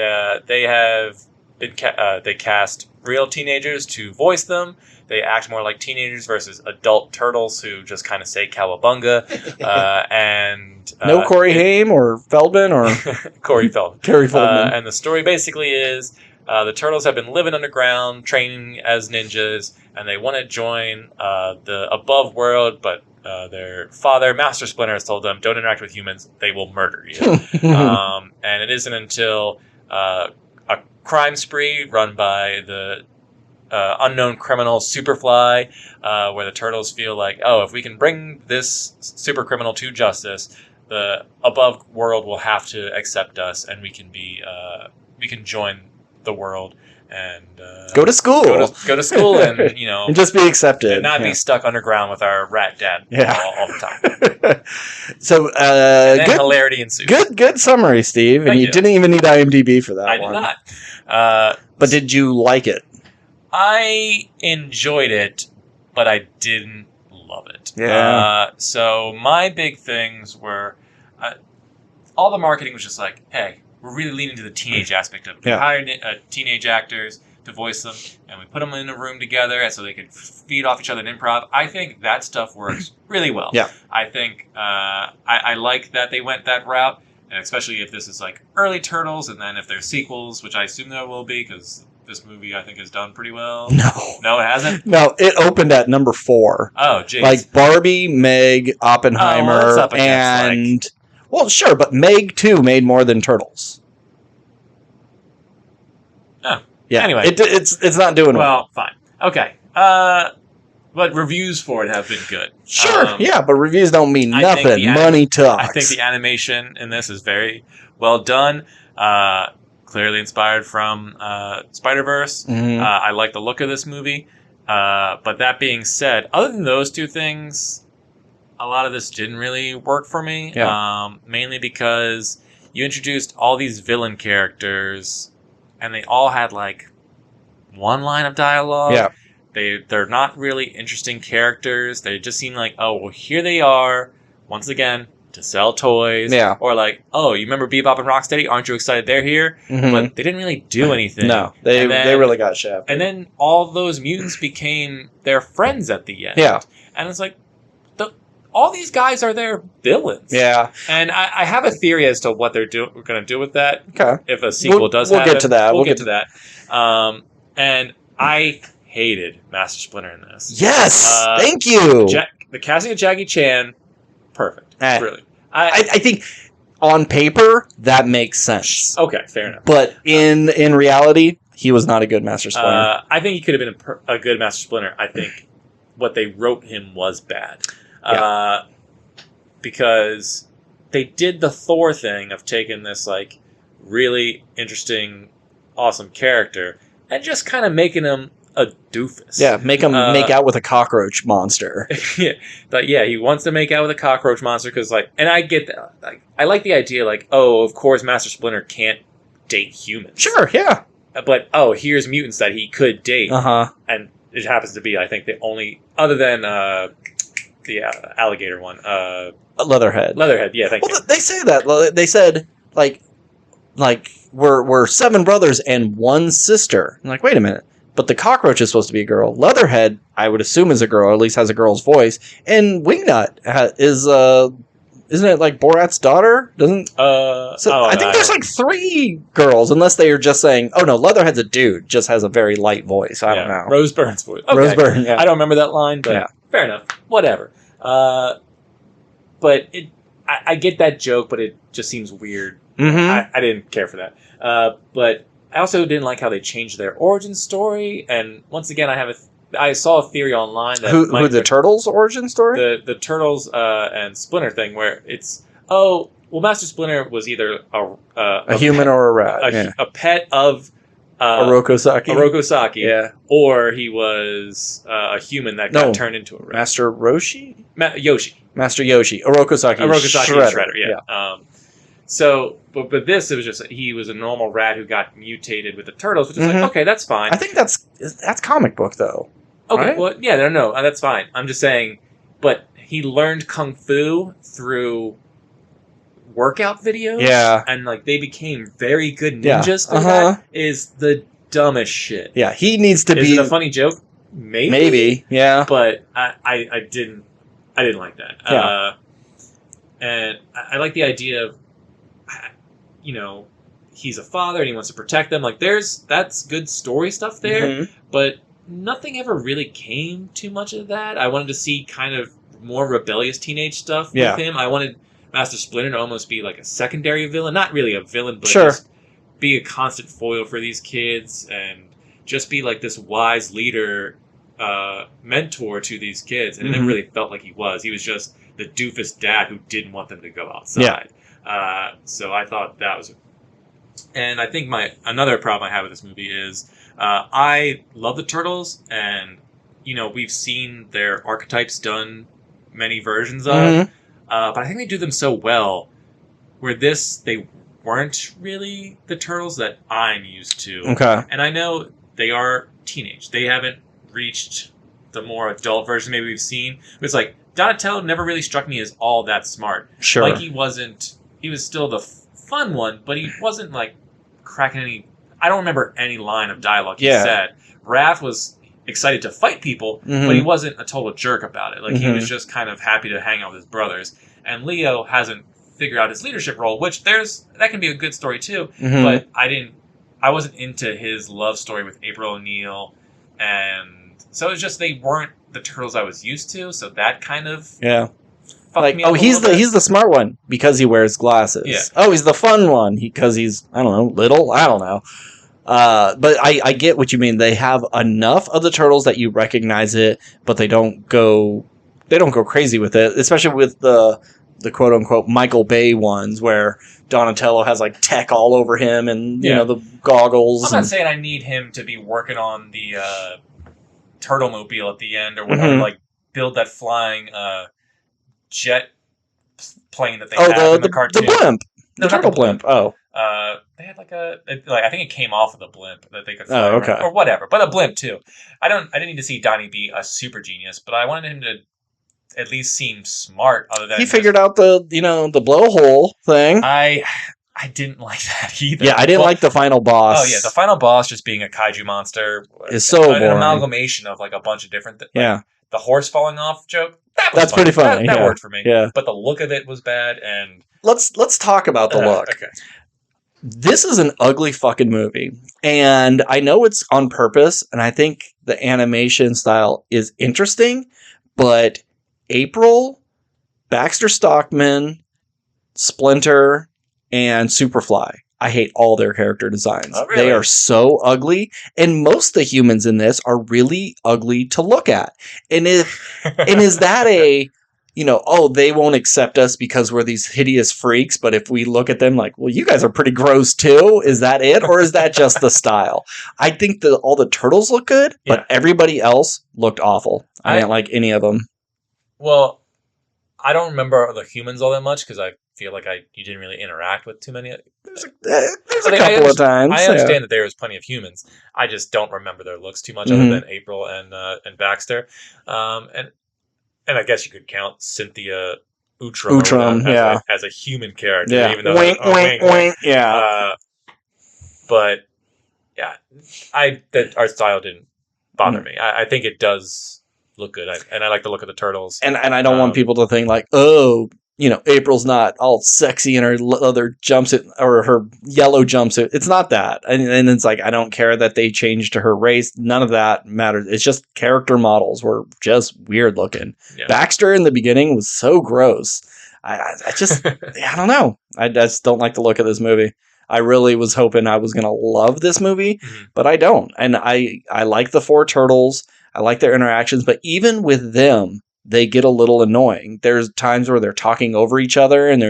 they have been they cast real teenagers to voice them. They act more like teenagers versus adult turtles who just kind of say cowabunga. No Corey Haim or Feldman or Corey Feldman. Terry Feldman. And the story basically is the turtles have been living underground, training as ninjas, and they want to join the above world, but their father, Master Splinter, has told them, don't interact with humans, they will murder you. And it isn't until a crime spree run by the unknown criminal Superfly, where the turtles feel like, if we can bring this super criminal to justice, the above world will have to accept us, and we can join the world and go to school. Go to school, and and just be accepted, and not be stuck underground with our rat dad all the time. So and then hilarity ensues. Good summary, Steve. And you didn't even need IMDb for that. I did not. But did you like it? I enjoyed it, but I didn't love it. Yeah. So my big things were, all the marketing was just like, hey, we're really leaning to the teenage aspect of it. We hired teenage actors to voice them, and we put them in a room together so they could feed off each other in improv. I think that stuff works really well. Yeah. I think I like that they went that route, and especially if this is like early Turtles, and then if there's sequels, which I assume there will be, because this movie, I think, has done pretty well. No, it hasn't? No, it opened at number 4. Oh, jeez. Like Barbie, Meg, Oppenheimer, and... Well, sure, but Meg 2 made more than Turtles. Oh. Yeah. Anyway. It's not doing well. Well, fine. Okay. But reviews for it have been good. Sure, but reviews don't mean nothing. Money talks. I think the animation in this is very well done. Clearly inspired from Spider-Verse. Mm-hmm. I like the look of this movie. But that being said, other than those two things, a lot of this didn't really work for me. Yeah. Mainly because you introduced all these villain characters, and they all had like one line of dialogue. Yeah. They're not really interesting characters. They just seem like, oh, well, here they are once again to sell toys. Yeah. Or like, oh, you remember Bebop and Rocksteady? Aren't you excited they're here? Mm-hmm. But they didn't really do anything. No, they really got shafted. And then all those mutants became their friends at the end. Yeah. And it's like, all these guys are their villains. Yeah. And I have a theory as to what we're going to do with that. Okay. If a sequel does happen. We'll get to that. We'll get to that. And I hated Master Splinter in this. Yes! Thank you! The casting of Jackie Chan, perfect. Really. I think on paper, that makes sense. Okay, fair enough. But in reality, he was not a good Master Splinter. I think he could have been a good Master Splinter. I think what they wrote him was bad. Yeah. Because they did the Thor thing of taking this like really interesting, awesome character and just kind of making him a doofus. Yeah, make him make out with a cockroach monster. Yeah, but yeah, he wants to make out with a cockroach monster because like, and I get that. Like, I like the idea, like, oh, of course, Master Splinter can't date humans. Sure, yeah. But oh, here's mutants that he could date. And it happens to be, I think, the only other than the alligator one. Leatherhead. Leatherhead, yeah, thank you. They say that. They said, like we're 7 brothers and 1 sister. I'm like, wait a minute. But the cockroach is supposed to be a girl. Leatherhead, I would assume, is a girl, or at least has a girl's voice. And Wingnut is, isn't it like Borat's daughter? I think there's like 3 girls, unless they are just saying, oh no, Leatherhead's a dude, just has a very light voice. I don't know. Rose Byrne's voice. Okay. Rose Byrne, yeah. I don't remember that line, but fair enough. Whatever. But I get that joke, but it just seems weird. Mm-hmm. I didn't care for that. But I also didn't like how they changed their origin story. And once again, I saw a theory online that who the Turtles' origin story? The Turtles and Splinter thing, where it's Master Splinter was either a human or a rat, a pet of Oroku Saki, yeah, or he was a human that got turned into a rat. Master Roshi, Yoshi, Master Yoshi, Oroku Saki, Shredder, yeah. But this, it was just he was a normal rat who got mutated with the Turtles, which is like, okay, that's fine. I think that's comic book though. Okay, right? Well, yeah, no, that's fine. I'm just saying, but he learned kung fu through workout videos, and like they became very good ninjas. That is the dumbest shit. Yeah, he needs to be. Is it a funny joke? Maybe, yeah. But I didn't like that. Yeah. And I like the idea of, he's a father and he wants to protect them. Like that's good story stuff there, but nothing ever really came too much of that. I wanted to see kind of more rebellious teenage stuff with him. I wanted Master Splinter to almost be like a secondary villain, not really a villain, but just be a constant foil for these kids and just be like this wise leader, mentor to these kids. And it never really felt like he was. He was just the doofus dad who didn't want them to go outside. Yeah. So I thought that was... And I think another problem I have with this movie is I love the Turtles, and we've seen their archetypes done many versions of, but I think they do them so well. Where they weren't really the Turtles that I'm used to. Okay, and I know they are teenage; they haven't reached the more adult version maybe we've seen. But it's like Donatello never really struck me as all that smart. Sure, like he wasn't. He was still the fun one, but he wasn't like cracking any... I don't remember any line of dialogue he said. Raph was excited to fight people, but he wasn't a total jerk about it. Like he was just kind of happy to hang out with his brothers. And Leo hasn't figured out his leadership role, which that can be a good story too. But I wasn't into his love story with April O'Neil, and so it was just they weren't the Turtles I was used to. So that kind of like, he's the smart one because he wears glasses. Yeah. Oh, he's the fun one because he's, I don't know, little. I don't know. But I get what you mean. They have enough of the Turtles that you recognize it, but they don't go crazy with it, especially with the quote unquote Michael Bay ones where Donatello has like tech all over him and you know the goggles. I'm not saying I need him to be working on the Turtle Mobile at the end or whatever, like build that flying jet plane that they have in the cartoon. The blimp. No, the turtle blimp. Oh. They had I think it came off of the blimp that they could fly around, or whatever, but a blimp too. I didn't need to see Donnie be a super genius, but I wanted him to at least seem smart. Other than he figured out the blowhole thing. I didn't like that either. Yeah, I didn't like the final boss. Oh yeah, the final boss just being a kaiju monster is so boring. An amalgamation of like a bunch of different things. Yeah, the horse falling off joke. That's pretty funny. That worked for me. Yeah, but the look of it was bad. And let's talk about the look. Okay. This is an ugly fucking movie, and I know it's on purpose, and I think the animation style is interesting, but April, Baxter Stockman, Splinter, and Superfly, I hate all their character designs. Oh, really? They are so ugly, and most of the humans in this are really ugly to look at. And is that a... they won't accept us because we're these hideous freaks, but if we look at them like, well, you guys are pretty gross too, is that it? Or is that just the style? I think all the turtles look good, but everybody else looked awful. I didn't like any of them. Well, I don't remember the humans all that much because I feel like you didn't really interact with too many. There's a couple of times. I understand that there was plenty of humans. I just don't remember their looks too much other than April and Baxter. And I guess you could count Cynthia Utron as a human character. Yeah. Even though wink. Yeah. But yeah, that art style didn't bother me. I think it does look good, and I like the look of the turtles. And I don't want people to think like, oh, April's not all sexy in her leather jumpsuit or her yellow jumpsuit. It's not that. And it's like, I don't care that they changed to her race. None of that matters. It's just character models were just weird looking. Yeah. Baxter in the beginning was so gross. I just, I don't know. I just don't like the look of this movie. I really was hoping I was going to love this movie, but I don't. And I like the four turtles. I like their interactions, but even with them, they get a little annoying. There's times where they're talking over each other and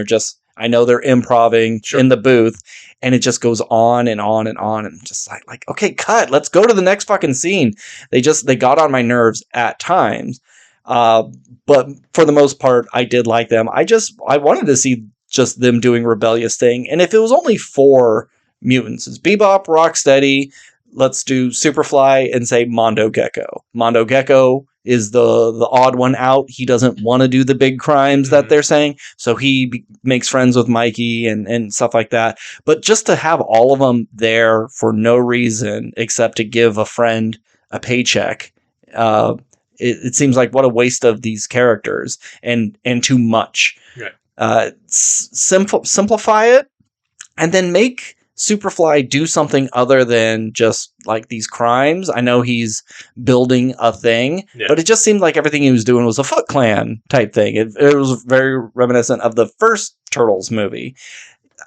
I know they're improvising in the booth, and it just goes on and on and on, and just like, okay, cut, let's go to the next fucking scene. They got on my nerves at times. But for the most part, I did like them. I wanted to see just them doing rebellious thing. And if it was only 4 mutants, it's Bebop, Rocksteady, let's do Superfly, and say Mondo Gecko. Mondo Gecko is the odd one out. He doesn't want to do the big crimes that they're saying, so he makes friends with Mikey and stuff like that. But just to have all of them there for no reason except to give a friend a paycheck, it seems like what a waste of these characters and too much. Right. Simplify it, and then make Superfly do something other than just like these crimes. I know he's building a thing, but it just seemed like everything he was doing was a Foot Clan type thing. It was very reminiscent of the first Turtles movie.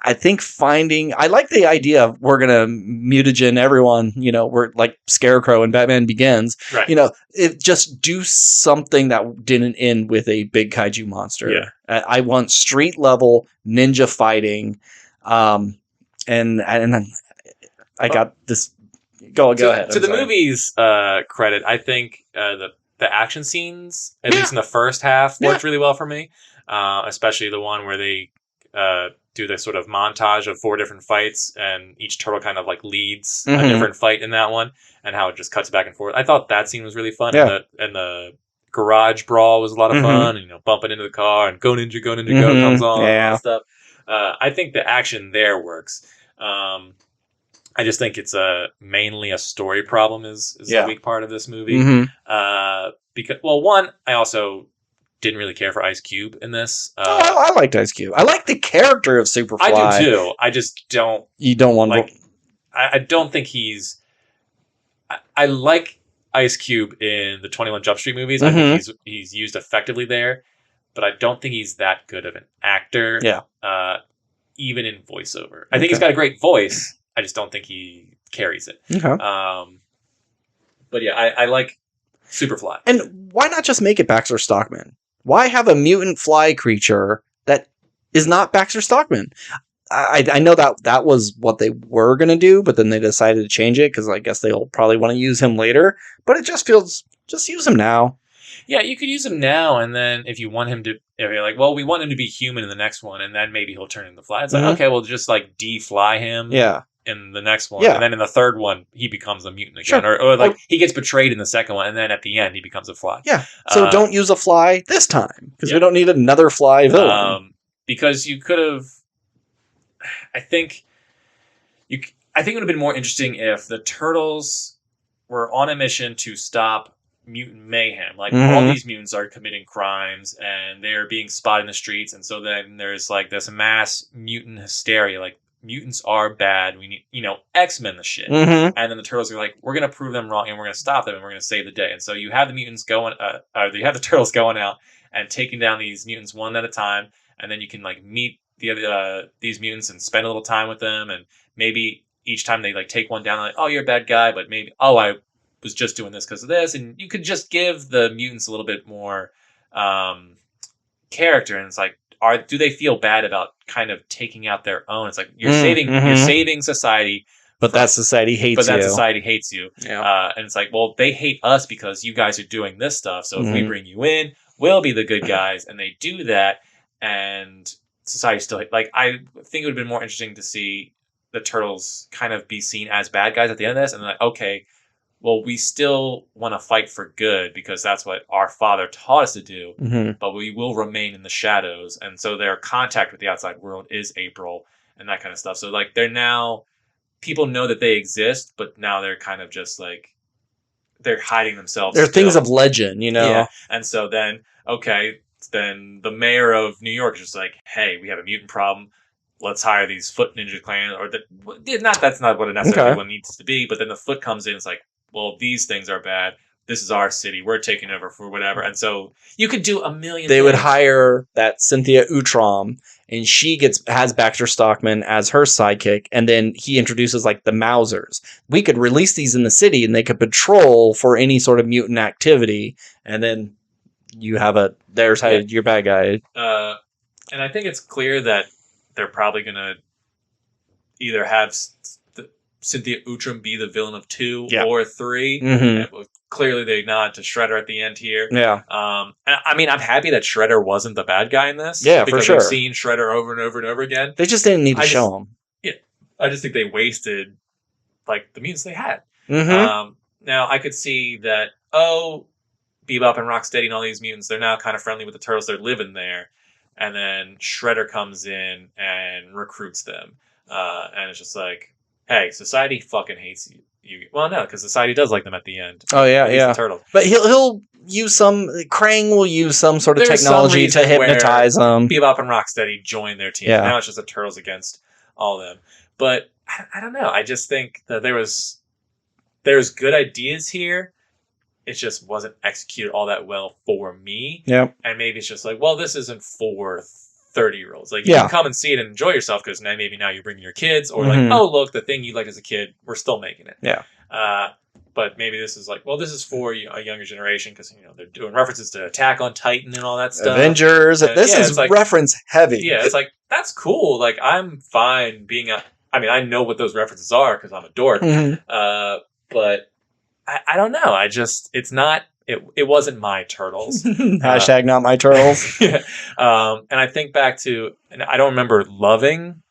I think I like the idea of we're going to mutagen everyone, we're like Scarecrow and Batman Begins, right. It just do something that didn't end with a big kaiju monster. Yeah. I want street level ninja fighting. And I got this. Go ahead. To the movie's credit, I think the action scenes, at least in the first half, worked really well for me. Especially the one where they do this sort of montage of 4 different fights, and each turtle kind of like leads a different fight in that one, and how it just cuts back and forth. I thought that scene was really fun, and the garage brawl was a lot of fun. And, bumping into the car and go ninja, go comes on and stuff. I think the action there works. I just think it's mainly a story problem is a weak part of this movie. Because, well, one, I also didn't really care for Ice Cube in this. I liked Ice Cube. I like the character of Superfly. I do too. I just don't. You don't want to. I don't think he's. I like Ice Cube in the 21 Jump Street movies. I think he's used effectively there, but I don't think he's that good of an actor. Yeah. Even in voiceover, I think he's got a great voice. I just don't think he carries it. Okay. But yeah, I like Superfly. And why not just make it Baxter Stockman? Why have a mutant fly creature that is not Baxter Stockman? I know that was what they were going to do, but then they decided to change it because I guess they'll probably want to use him later. But it just feels, just use him now. Yeah, you could use him now, and then if you want him to, if you're like, well, we want him to be human in the next one, and then maybe he'll turn into fly. It's like, okay, well, just like defly him. Yeah. In the next one, and then in the third one, he becomes a mutant again, or like he gets betrayed in the second one, and then at the end, he becomes a fly. Yeah. So don't use a fly this time because we don't need another fly villain. Because you could have, I think it would have been more interesting if the Turtles were on a mission to stop Mutant Mayhem. Like all these mutants are committing crimes, and they're being spotted in the streets, and so then there's like this mass mutant hysteria, like. Mutants are bad. We need, X-Men the shit. And then the Turtles are like, we're going to prove them wrong and we're going to stop them and we're going to save the day. And so you have the mutants going, you have the Turtles going out and taking down these mutants one at a time. And then you can like meet the other, these mutants and spend a little time with them. And maybe each time they like take one down, like, oh, you're a bad guy, but maybe, oh, I was just doing this because of this. And you could just give the mutants a little bit more character. And it's like, do they feel bad about kind of taking out their own? It's like you're saving society, but that society hates you. Yeah. And it's like, well, they hate us because you guys are doing this stuff. So if we bring you in, we'll be the good guys. And they do that, and society still like. I think it would have been more interesting to see the Turtles kind of be seen as bad guys at the end of this, and like, okay. Well, we still want to fight for good because that's what our father taught us to do, but we will remain in the shadows. And so their contact with the outside world is April and that kind of stuff. So like people know that they exist, but now they're kind of just like, they're hiding themselves. They're things of legend, Yeah. And so then, then the mayor of New York is just like, hey, we have a mutant problem. Let's hire these Foot Ninja Clan, that's not what it necessarily needs to be. But then the Foot comes in, it's like, well, these things are bad. This is our city. We're taking over for whatever. And so you could do a million things. They would hire that Cynthia Utrom, and she has Baxter Stockman as her sidekick, and then he introduces like the Mousers. We could release these in the city, and they could patrol for any sort of mutant activity, and then you have your bad guy. And I think it's clear that they're probably going to either have Cynthia Utrom be the villain of 2 or 3. Clearly, they nod to Shredder at the end here. Yeah. I mean, I'm happy that Shredder wasn't the bad guy in this. Yeah, for sure. Because we've seen Shredder over and over and over again. They just didn't need to show him. Yeah. I just think they wasted, like, the mutants they had. Now, I could see that, Bebop and Rocksteady and all these mutants, they're now kind of friendly with the Turtles. They're living there. And then Shredder comes in and recruits them. And it's just like, hey, society fucking hates you. Well, no, because society does like them at the end. Oh, yeah, yeah. The Turtles. But he'll use Krang will use some sort of technology to hypnotize them. Bebop and Rocksteady join their team. Yeah. Now it's just the Turtles against all of them. But I don't know. I just think that there's good ideas here. It just wasn't executed all that well for me. Yep. And maybe it's just like, well, this isn't for 30-year-olds. Like, you can come and see it and enjoy yourself because maybe now you're bringing your kids, or like, oh, look, the thing you liked as a kid, we're still making it. Yeah. But maybe this is like, well, this is for a younger generation because, they're doing references to Attack on Titan and all that stuff. Avengers. This is like, reference heavy. Yeah, it's like, that's cool. Like, I'm fine being I know what those references are because I'm a dork. But I don't know. It's not, it wasn't my Turtles. Hashtag not my Turtles. Yeah. And I think back to, and I don't remember loving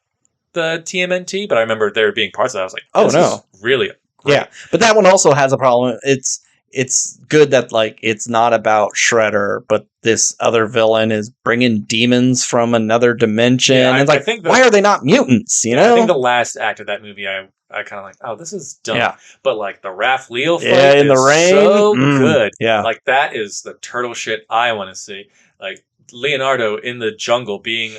the TMNT, but I remember there being parts of that I was like, oh, no. Is really great. Yeah. But that one also has a problem. It's good that like it's not about Shredder, but this other villain is bringing demons from another dimension. Yeah, and it's like, why are they not mutants? You know? I think the last act of that movie, I kind of like, oh, this is dumb. Yeah. But like the Raph Leo fight in the rain, so good. Yeah. Like that is the turtle shit I want to see. Like Leonardo in the jungle being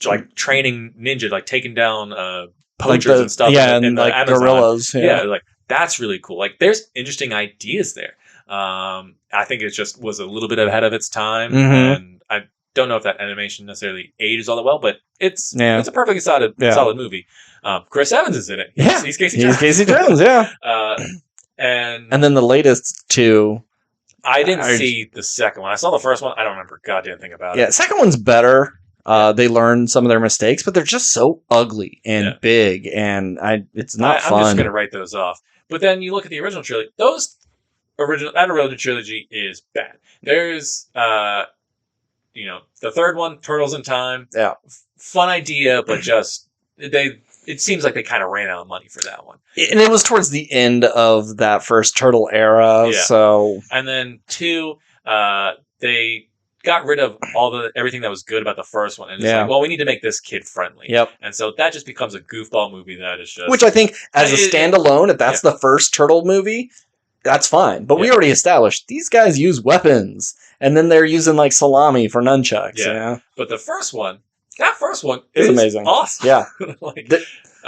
like training ninja, like taking down poachers and stuff. Yeah, and like Amazon. Gorillas. Yeah, like that's really cool. Like there's interesting ideas there. I think it just was a little bit ahead of its time, and I don't know if that animation necessarily ages all that well, but it's a perfectly solid movie. Chris Evans is in it. He's Casey Jones. He's Casey Jones, yeah. And then the latest two. I didn't see the second one. I saw the first one. I don't remember a goddamn thing about it. Yeah, second one's better. They learned some of their mistakes, but they're just so ugly and big, and it's not fun. I'm just going to write those off. But then you look at the original trilogy. Those original trilogy is bad. There's, the third one, Turtles in Time. Yeah. Fun idea, but just, it seems like they kind of ran out of money for that one. And it was towards the end of that first Turtle era, so... And then 2, they got rid of everything that was good about the first one. And it's like, well, we need to make this kid-friendly. Yep. And so that just becomes a goofball movie that is just... Which I think, as a standalone, if that's the first Turtle movie, that's fine. But we already established, these guys use weapons. And then they're using, like, salami for nunchucks. Yeah. But the first one... That first one is amazing. Awesome. Yeah.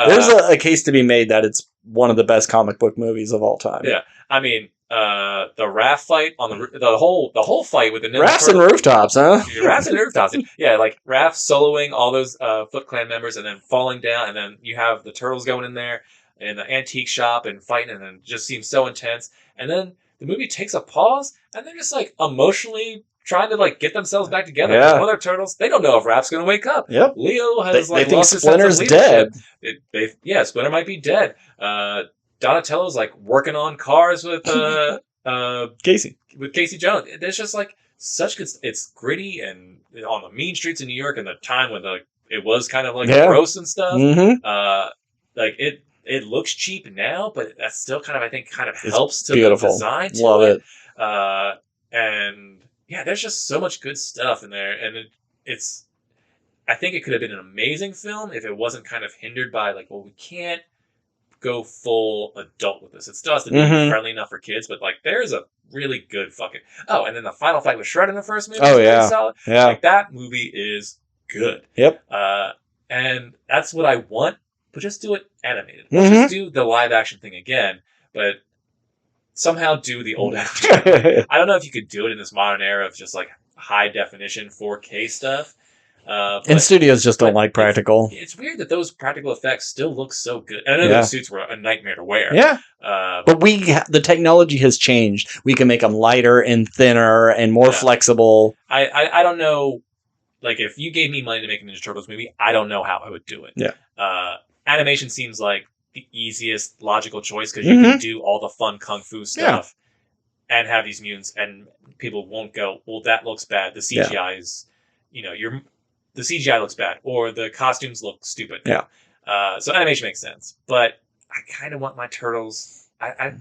There's a case to be made that it's one of the best comic book movies of all time. Yeah. I mean, the Raph fight on the whole fight with the Ninja Raphs and rooftops, huh? Raphs and rooftops. Yeah, like Raph soloing all those Foot Clan members and then falling down, and then you have the turtles going in there in the antique shop and fighting, and then it just seems so intense. And then the movie takes a pause, and they're just like emotionally trying to like get themselves back together. Yeah. One of their turtles, they don't know if Raph's going to wake up. Yep. Leo has they think Splinter's dead. Splinter might be dead. Donatello's like working on cars with Casey. With Casey Jones. There's just like such good. It's gritty and on the mean streets of New York, and the time when it was kind of like gross and stuff. Mm-hmm. Like it looks cheap now, but that's still kind of helps to beautiful. The design. Love it. And yeah, there's just so much good stuff in there, and it's. I think it could have been an amazing film if it wasn't kind of hindered by like, well, we can't go full adult with this. It still has to be friendly enough for kids, but like, there's a really good fucking. Oh, and then the final fight with Shred in the first movie. Oh yeah, solid. Yeah. Like that movie is good. Yep. And that's what I want, but just do it animated. Just do the live action thing again, but somehow do the old action. I don't know if you could do it in this modern era of just like high definition 4K stuff. And studios just don't like practical. It's weird that those practical effects still look so good. And I know those suits were a nightmare to wear. Yeah. But the technology has changed. We can make them lighter and thinner and more flexible. I don't know. Like, if you gave me money to make a Ninja Turtles movie, I don't know how I would do it. Yeah. Animation seems like the easiest logical choice because you can do all the fun kung fu stuff and have these mutants, and people won't go, well, that looks bad. The CGI is, the CGI looks bad, or the costumes look stupid. Yeah. So animation makes sense, but I kind of want my turtles.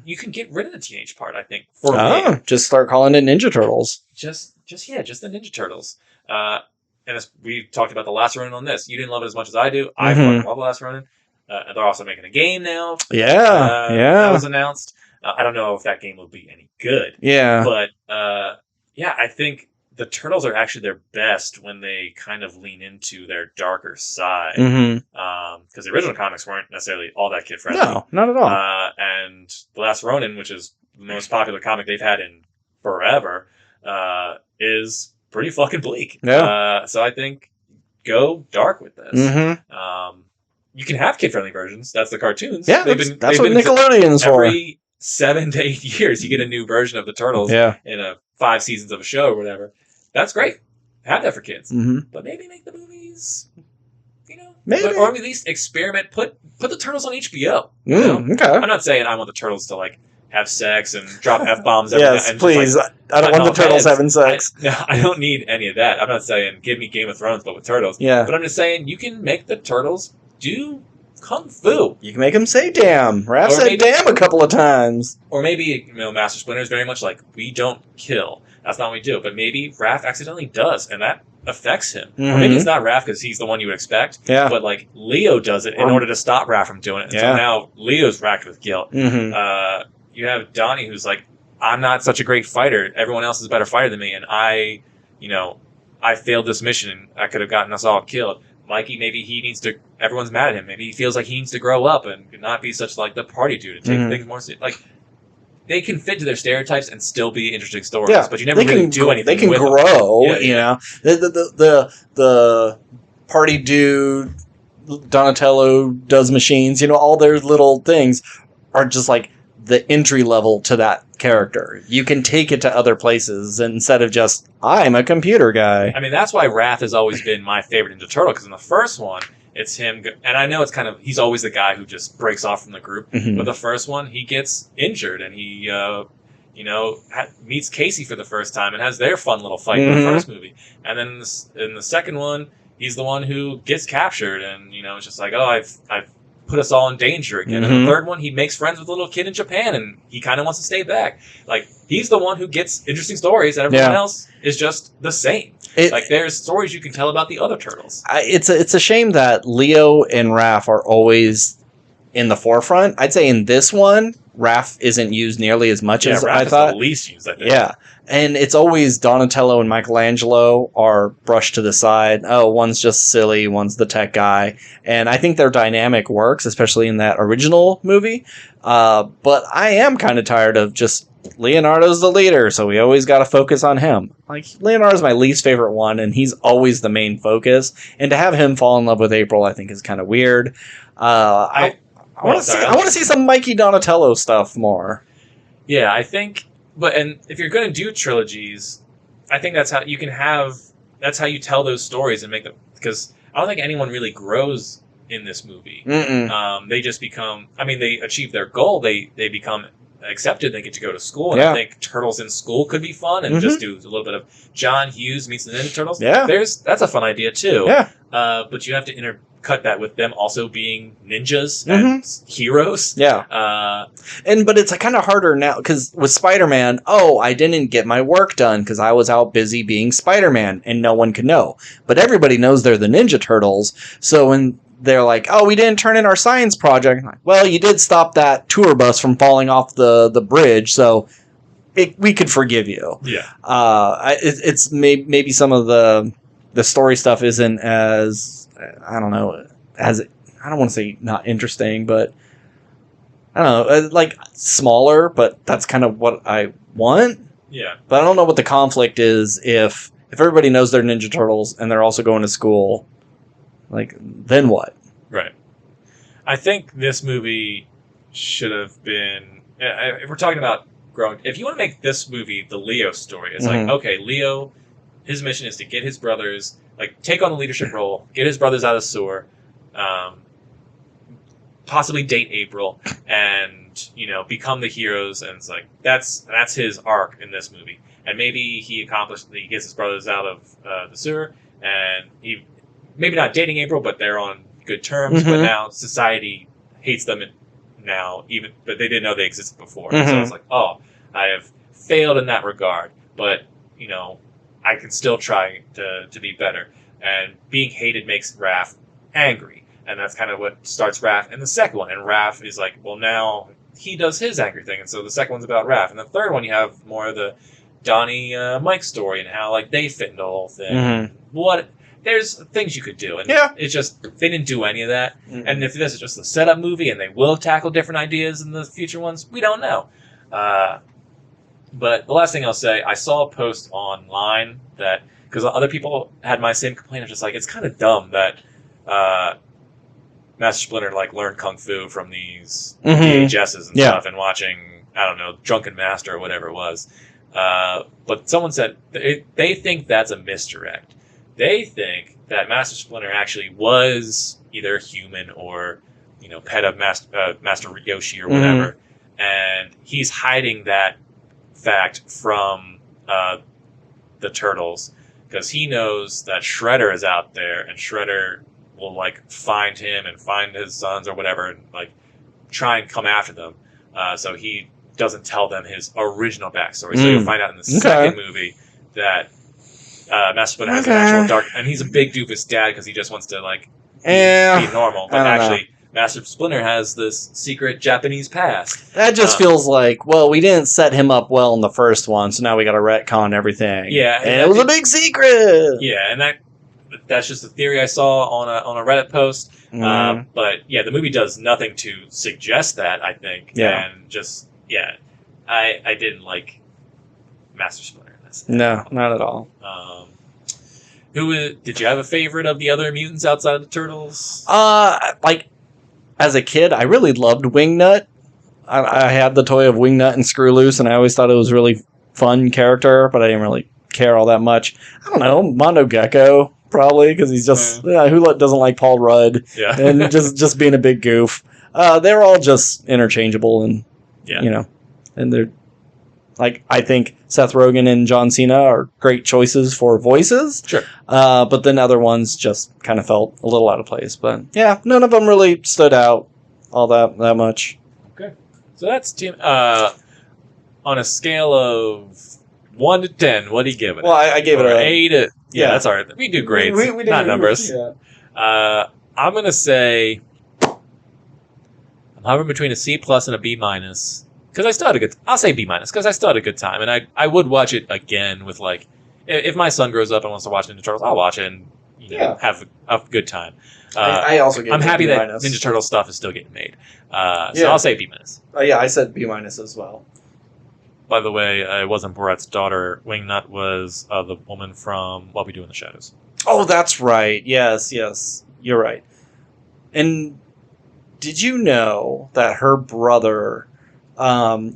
You can get rid of the teenage part, I think. For me, just start calling it Ninja Turtles. Just the Ninja Turtles. And we talked about The Last Ronin on this. You didn't love it as much as I do. I fucking love The Last Ronin. And they're also making a game now. Yeah. That was announced. I don't know if that game will be any good. Yeah. But I think the Turtles are actually their best when they kind of lean into their darker side. Because the original comics weren't necessarily all that kid friendly. No, not at all. And The Last Ronin, which is the most popular comic they've had in forever, is pretty fucking bleak. Yeah. So I think go dark with this. You can have kid-friendly versions. That's the cartoons. Yeah, that's what Nickelodeon's for. Every 7 to 8 years, you get a new version of the Turtles in 5 seasons of a show or whatever. That's great. Have that for kids. But maybe make the movies, maybe. Or at least experiment. Put the Turtles on HBO. Okay. I'm not saying I want the Turtles to like have sex and drop F-bombs. Yes, please. I don't want the Turtles having sex. I don't need any of that. I'm not saying give me Game of Thrones, but with turtles. Yeah. But I'm just saying you can make the Turtles do kung fu. You can make them say damn. Raph said damn a couple of times. Or maybe, Master Splinter is very much like, we don't kill. That's not what we do. But maybe Raph accidentally does, and that affects him. Or maybe it's not Raph because he's the one you would expect. Yeah. But like Leo does it in order to stop Raph from doing it. And so now Leo's racked with guilt. You have Donnie who's like, I'm not such a great fighter. Everyone else is a better fighter than me. And I failed this mission. I could have gotten us all killed. Mikey, maybe he needs to, everyone's mad at him. Maybe he feels like he needs to grow up and not be such like the party dude and take things more seriously. Like, they can fit to their stereotypes and still be interesting stories, but you never really do anything. They can with grow, The party dude, Donatello does machines, all their little things are just like the entry level to that character. You can take it to other places instead of just, I'm a computer guy. I mean, that's why Raph has always been my favorite Ninja Turtle, because in the first one, it's him, and I know it's kind of, he's always the guy who just breaks off from the group, but the first one, he gets injured, and he meets Casey for the first time and has their fun little fight in the first movie. And then in the second one, he's the one who gets captured, and it's just like, oh, I've put us all in danger again. And the third one, he makes friends with a little kid in Japan, and he kind of wants to stay back. Like, he's the one who gets interesting stories, and everyone else is just the same. There's stories you can tell about the other turtles. It's a shame that Leo and Raph are always in the forefront. I'd say in this one, Raph isn't used nearly as much as Raph I thought. Is the least used, I think. Yeah. And it's always Donatello and Michelangelo are brushed to the side. Oh, one's just silly, one's the tech guy. And I think their dynamic works, especially in that original movie. But I am kind of tired of just Leonardo's the leader, so we always got to focus on him. Like, Leonardo's my least favorite one, and he's always the main focus. And to have him fall in love with April, I think is kind of weird. I want to see some Mikey Donatello stuff more. Yeah, I think... and if you're going to do trilogies, I think that's how you tell those stories and make them, because I don't think anyone really grows in this movie. They just become, they achieve their goal, they become accepted, they get to go to school, and I think Turtles in School could be fun, and just do a little bit of John Hughes meets the Ninja Turtles. Yeah. That's a fun idea too. Yeah. But you have to intercut that with them also being ninjas and heroes. Yeah. But it's kind of harder now, because with Spider-Man, I didn't get my work done because I was out busy being Spider-Man, and no one could know. But everybody knows they're the Ninja Turtles, so when they're like, oh, we didn't turn in our science project. Like, well, you did stop that tour bus from falling off the bridge, so we could forgive you. Yeah. It's maybe some of the story stuff isn't as, I don't know, I don't want to say not interesting, but I don't know, like smaller, but that's kind of what I want. Yeah. But I don't know what the conflict is if everybody knows they're Ninja Turtles and they're also going to school. Like, then what? Right. I think this movie should have been... If we're talking about growing... If you want to make this movie the Leo story, it's like, okay, Leo, his mission is to get his brothers... Like, take on the leadership role, get his brothers out of the sewer, possibly date April, and, become the heroes, and it's like, that's his arc in this movie. And maybe he gets his brothers out of the sewer, and he... Maybe not dating April, but they're on good terms. But now society hates them now, but they didn't know they existed before. So it's like, oh, I have failed in that regard. But I can still try to be better. And being hated makes Raph angry, and that's kind of what starts Raph in the second one. And Raph is like, well, now he does his angry thing, and so the second one's about Raph. And the third one, you have more of the Donnie Mike story and how they fit into the whole thing. There's things you could do, and it's just they didn't do any of that. And if this is just a setup movie, and they will tackle different ideas in the future ones, we don't know. But the last thing I'll say, I saw a post online that, because other people had my same complaint of just like, it's kind of dumb that Master Splinter learned Kung Fu from these VHSs and stuff, and watching, I don't know, Drunken Master or whatever it was. But someone said they think that's a misdirect. They think that Master Splinter actually was either human or, pet of Master Yoshi or whatever, and he's hiding that fact from the Turtles because he knows that Shredder is out there, and Shredder will find him and find his sons or whatever, and try and come after them. So he doesn't tell them his original backstory. So you'll find out in the second movie that Master Splinter has an actual dark, and he's a big doofus dad because he just wants to be normal. But actually, Master Splinter has this secret Japanese past. That just feels like, well, we didn't set him up well in the first one, so now we got to retcon everything. Yeah, and it was a big secret. Yeah, and that's just a theory I saw on a Reddit post. But yeah, the movie does nothing to suggest that, I think. Yeah, and just I didn't like Master Splinter. No, not at all. Did you have a favorite of the other mutants outside of the Turtles? As a kid, I really loved Wingnut. I had the toy of Wingnut and Screw Loose, and I always thought it was a really fun character, but I didn't really care all that much. I don't know, Mondo Gecko, probably, because he's just, who doesn't like Paul Rudd? Yeah. And just being a big goof. They're all just interchangeable, and, and they're Like, I think Seth Rogen and John Cena are great choices for voices. Sure. But then other ones just kind of felt a little out of place. But yeah, none of them really stood out all that much. Okay. So that's team. On a scale of 1 to 10, what do you give it? Well, I gave it an a 8. Yeah, that's all right. We do grades, we not numbers. Yeah. I'm going to say I'm hovering between a C plus and a B minus. Because I still had a good... I'll say B minus, because I still had a good time. And I would watch it again with, like... If my son grows up and wants to watch Ninja Turtles, I'll watch it and have a good time. I also gave I'm happy B that minus. Ninja Turtle stuff is still getting made. So I'll say B minus. Yeah, I said B minus as well. By the way, it wasn't Borat's daughter. Wingnut was the woman from What We Do in the Shadows. Oh, that's right. Yes. You're right. And did you know that her brother...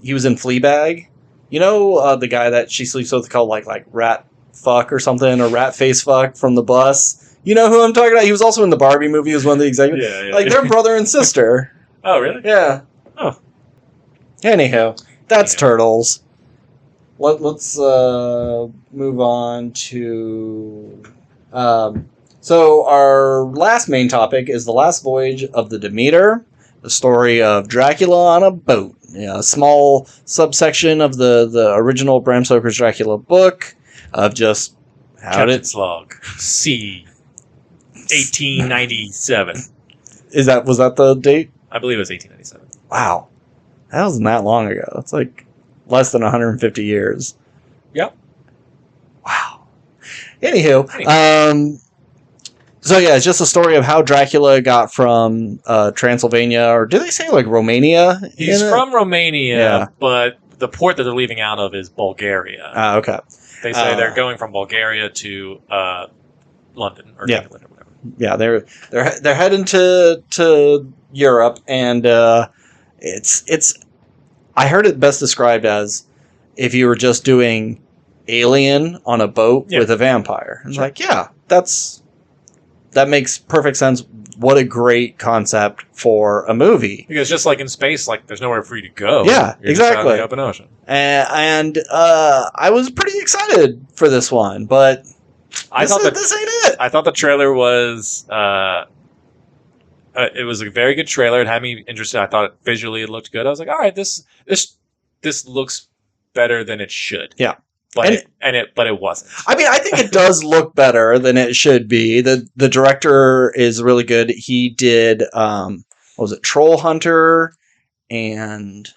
he was in Fleabag. You know the guy that she sleeps with called like Rat Fuck or something, or Rat Face Fuck from the bus? You know who I'm talking about? He was also in the Barbie movie. He was one of the executives. Yeah. Like, they're brother and sister. Oh, really? Yeah. Oh. Anyhow, that's Turtles. Let's move on to... so our last main topic is The Last Voyage of the Demeter. The story of Dracula on a boat. A small subsection of the original Bram Stoker's Dracula book of just how Captain Slog. C. 1897. Was that the date? I believe it was 1897. Wow. That wasn't that long ago. That's like less than 150 years. Yep. Wow. Anywho. So yeah, it's just a story of how Dracula got from Transylvania, or do they say like Romania? He's from Romania, but the port that they're leaving out of is Bulgaria. Okay. They say they're going from Bulgaria to London or England or whatever. Yeah, they're heading to Europe, and it's. I heard it best described as if you were just doing Alien on a boat with a vampire. It's like, that makes perfect sense. What a great concept for a movie. Because just like in space, like there's nowhere for you to go. Yeah, You're exactly. Just out in the open ocean. And I was pretty excited for this one, but this ain't it. I thought the trailer was... it was a very good trailer. It had me interested. I thought visually it looked good. I was like, all right, this looks better than it should. Yeah. But it wasn't. I mean, I think it does look better than it should be. The director is really good. He did what was it, Troll Hunter, and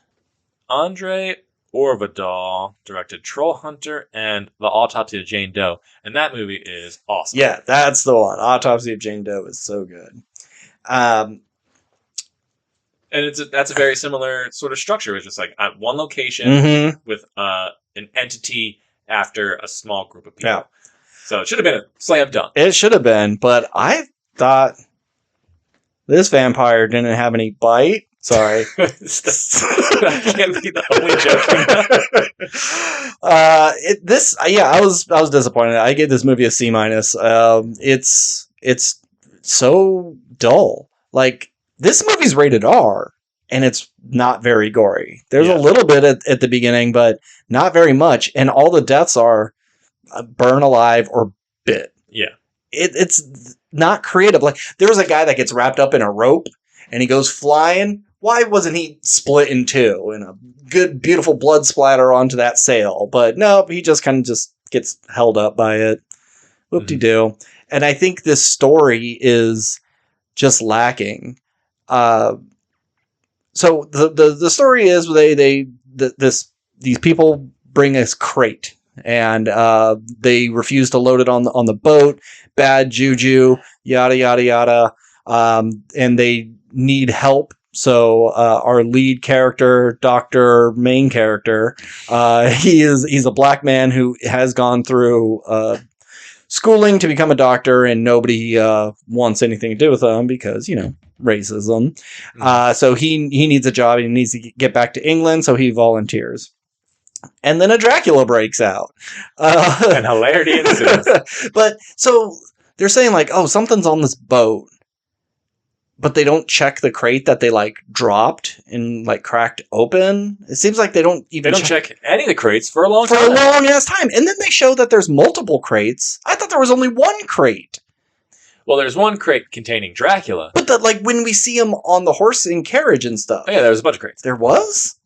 Andrei Orvidal directed Troll Hunter and The Autopsy of Jane Doe, and that movie is awesome. Yeah, that's the one. Autopsy of Jane Doe is so good. And that's a very similar sort of structure. It's just like at one location with an entity after a small group of people. Yeah. So it should have been a slam dunk. It should have been, but I thought this vampire didn't have any bite. Sorry. That can't be the only joke. I was disappointed. I gave this movie a C minus. It's so dull. Like, this movie's rated R, and it's not very gory. There's a little bit at the beginning, but not very much. And all the deaths are burn alive or bit. Yeah. It's not creative. Like, there's a guy that gets wrapped up in a rope, and he goes flying. Why wasn't he split in two and a good, beautiful blood splatter onto that sail? But no, he just kind of just gets held up by it. Whoop-de-doo. And I think this story is just lacking. So the story is these people bring us crate, and they refuse to load it on the boat. Bad juju, yada yada yada, and they need help. So our lead character, main character, he's a black man who has gone through schooling to become a doctor, and nobody wants anything to do with him because, racism. So he needs a job, and he needs to get back to England, so he volunteers. And then a Dracula breaks out. And hilarity ensues. But so they're saying like, oh, something's on this boat. but they don't check the crate that they like dropped and like cracked open. It seems like they don't check any of the crates for a long time. For a long ass time. And then they show that there's multiple crates. I thought there was only one crate. Well, there's one crate containing Dracula. But like when we see him on the horse and carriage and stuff. Oh, yeah, there was a bunch of crates. There was?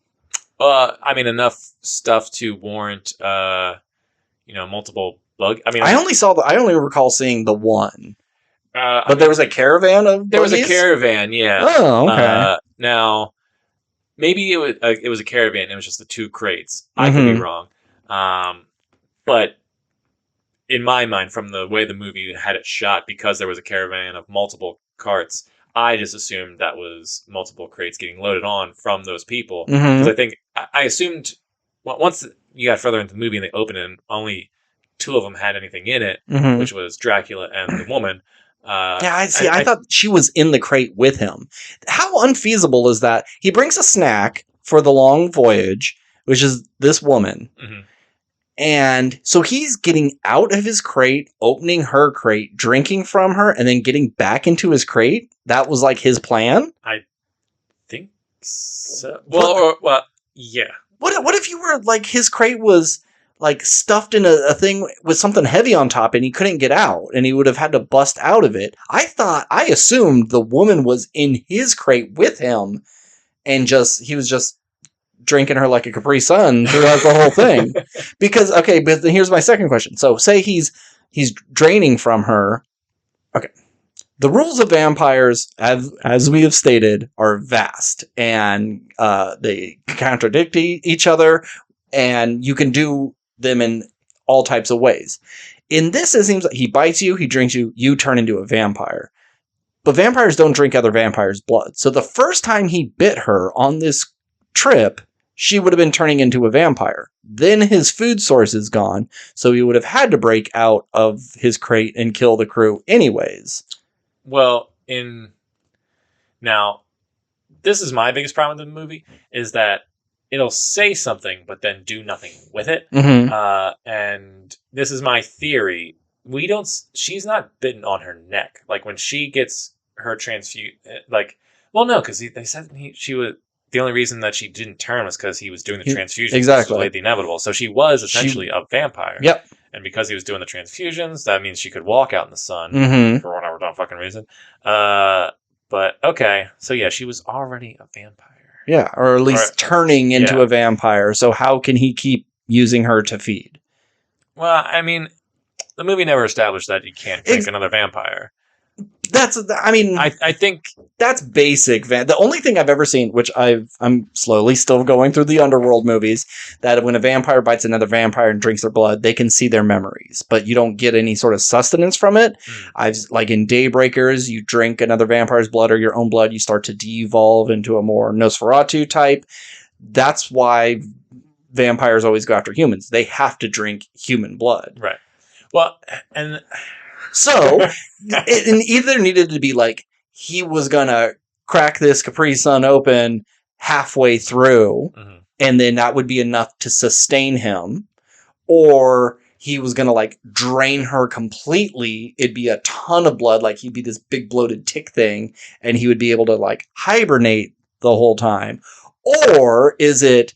I mean, enough stuff to warrant, multiple bug. I mean, I only recall seeing the one. But there was a caravan of There buggies? was a caravan, yeah. Oh, okay. Now, maybe it was a caravan. It was just the 2 crates. I could be wrong. But in my mind, from the way the movie had it shot, because there was a caravan of multiple carts, I just assumed that was multiple crates getting loaded on from those people. Because I assumed once you got further into the movie and they opened it, and only 2 of them had anything in it, which was Dracula and the woman. I thought she was in the crate with him. How unfeasible is that? He brings a snack for the long voyage, which is this woman. And so he's getting out of his crate, opening her crate, drinking from her, and then getting back into his crate. That was like his plan? I think so. Well, yeah. What if you were like his crate was like stuffed in a thing with something heavy on top and he couldn't get out and he would have had to bust out of it? I assumed the woman was in his crate with him and he was just drinking her like a Capri Sun throughout the whole thing. Because, okay, but here's my second question. So say he's draining from her. Okay. The rules of vampires, as we have stated, are vast and they contradict each other, and you can do them in all types of ways. In this, it seems like he bites you, he drinks you, you turn into a vampire. But vampires don't drink other vampires' blood. So the first time he bit her on this trip, she would have been turning into a vampire. Then his food source is gone, so he would have had to break out of his crate and kill the crew anyways. Well, now, this is my biggest problem with the movie, is that it'll say something, but then do nothing with it. And this is my theory. She's not bitten on her neck. Like, when she gets her transfused, no, because they said she was, the only reason that she didn't turn was because he was doing the transfusions. Exactly. The inevitable. So she was essentially a vampire. Yep. And because he was doing the transfusions, that means she could walk out in the sun for whatever dumb fucking reason. But, okay. So, yeah, she was already a vampire. Yeah, or at least turning into a vampire. So how can he keep using her to feed? Well, I mean, the movie never established that you can't drink another vampire. I think that's basic. The only thing I've ever seen, which I'm slowly still going through the underworld movies, that when a vampire bites another vampire and drinks their blood, they can see their memories, but you don't get any sort of sustenance from it. Like in Daybreakers, you drink another vampire's blood or your own blood, you start to de-evolve into a more Nosferatu type. That's why vampires always go after humans. They have to drink human blood. Right. Well, and... So, it either needed to be like, he was going to crack this Capri Sun open halfway through, and then that would be enough to sustain him, or he was going to, like, drain her completely. It'd be a ton of blood, like he'd be this big bloated tick thing, and he would be able to, like, hibernate the whole time. Or is it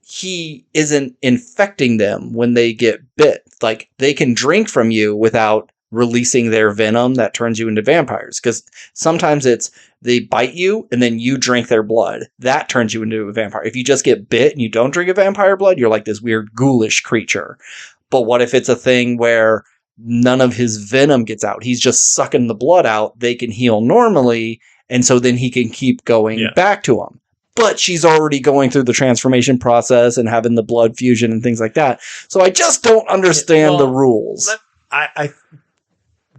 he isn't infecting them when they get bit? Like, they can drink from you without releasing their venom that turns you into vampires. Because sometimes it's they bite you and then you drink their blood. That turns you into a vampire. If you just get bit and you don't drink a vampire blood, you're like this weird ghoulish creature. But what if it's a thing where none of his venom gets out? He's just sucking the blood out. They can heal normally. And so then he can keep going back to them. But she's already going through the transformation process and having the blood fusion and things like that. So I just don't understand the rules.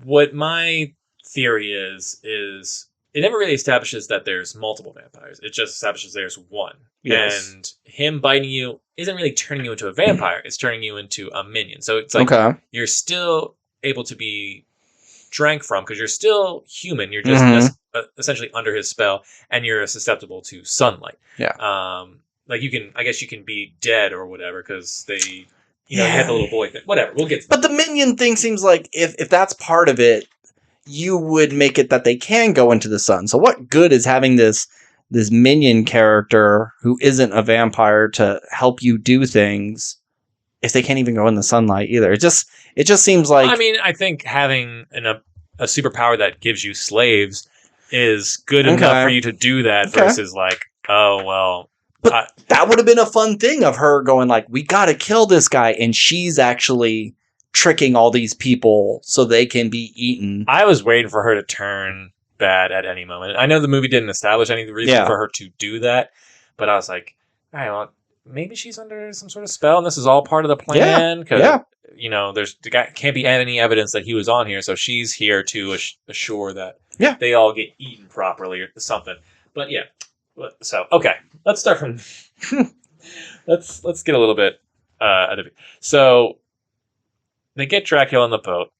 What my theory is it never really establishes that there's multiple vampires. It just establishes there's one. Yes. And him biting you isn't really turning you into a vampire. It's turning you into a minion. So it's like you're still able to be drank from because you're still human. You're just essentially under his spell, and you're susceptible to sunlight. Yeah. Like you can be dead or whatever because they... You know, you had the little boy thing. Whatever, we'll get to that. But the minion thing seems like if that's part of it, you would make it that they can go into the sun. So what good is having this minion character who isn't a vampire to help you do things if they can't even go in the sunlight either? It just seems like... I mean, I think having a superpower that gives you slaves is good enough for you to do that versus like, oh, well... But that would have been a fun thing of her going like, we got to kill this guy, and she's actually tricking all these people so they can be eaten. I was waiting for her to turn bad at any moment. I know the movie didn't establish any reason for her to do that, but I was like, all right, well, maybe she's under some sort of spell, and this is all part of the plan. Because you know, can't be any evidence that he was on here, so she's here to assure that they all get eaten properly or something. But yeah. So okay, let's start from. let's get a little bit out of it. So they get Dracula on the boat,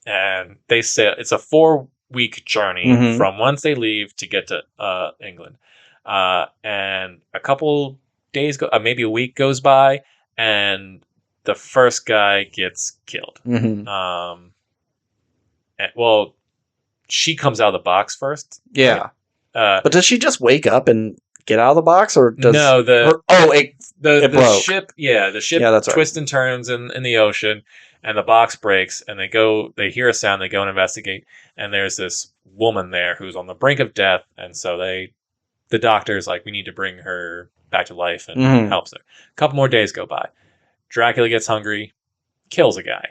and they say it's a 4-week journey from once they leave to get to England, and a couple days maybe a week goes by, and the first guy gets killed. Well, she comes out of the box first. Yeah. Right? But does she just wake up and get out of the box, or does the broke. ship? Yeah, the ship twists and turns in the ocean, and the box breaks, and they hear a sound, they go and investigate, and there's this woman there who's on the brink of death, and so the doctor's like, we need to bring her back to life, and helps her. A couple more days go by. Dracula gets hungry, kills a guy,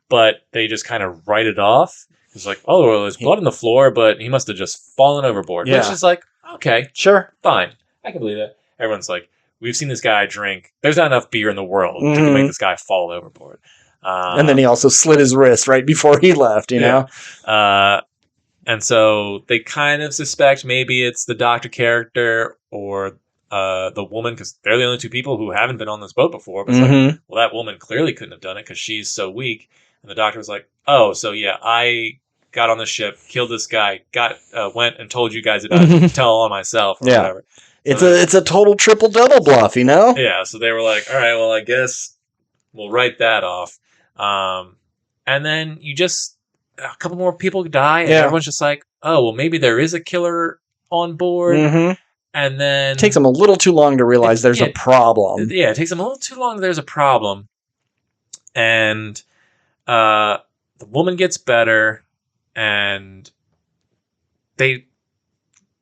but they just kind of write it off. It's like, oh, well, there's blood on the floor, but he must have just fallen overboard. Yeah. Which is like, okay, sure, fine. I can believe that. Everyone's like, we've seen this guy drink. There's not enough beer in the world to make this guy fall overboard. And then he also slit his wrist right before he left, you know? And so they kind of suspect maybe it's the doctor character or the woman, because they're the only two people who haven't been on this boat before. But it's like, well, that woman clearly couldn't have done it because she's so weak. And the doctor was like, oh, so yeah, I got on the ship, killed this guy, went and told you guys to tell on myself or whatever. So it's a total triple-double bluff, you know? Yeah, so they were like, all right, well, I guess we'll write that off. And then a couple more people die, and everyone's just like, oh, well, maybe there is a killer on board. And then... It takes them a little too long to realize there's a problem. Yeah, it takes them a little too long. There's a problem. And... the woman gets better, and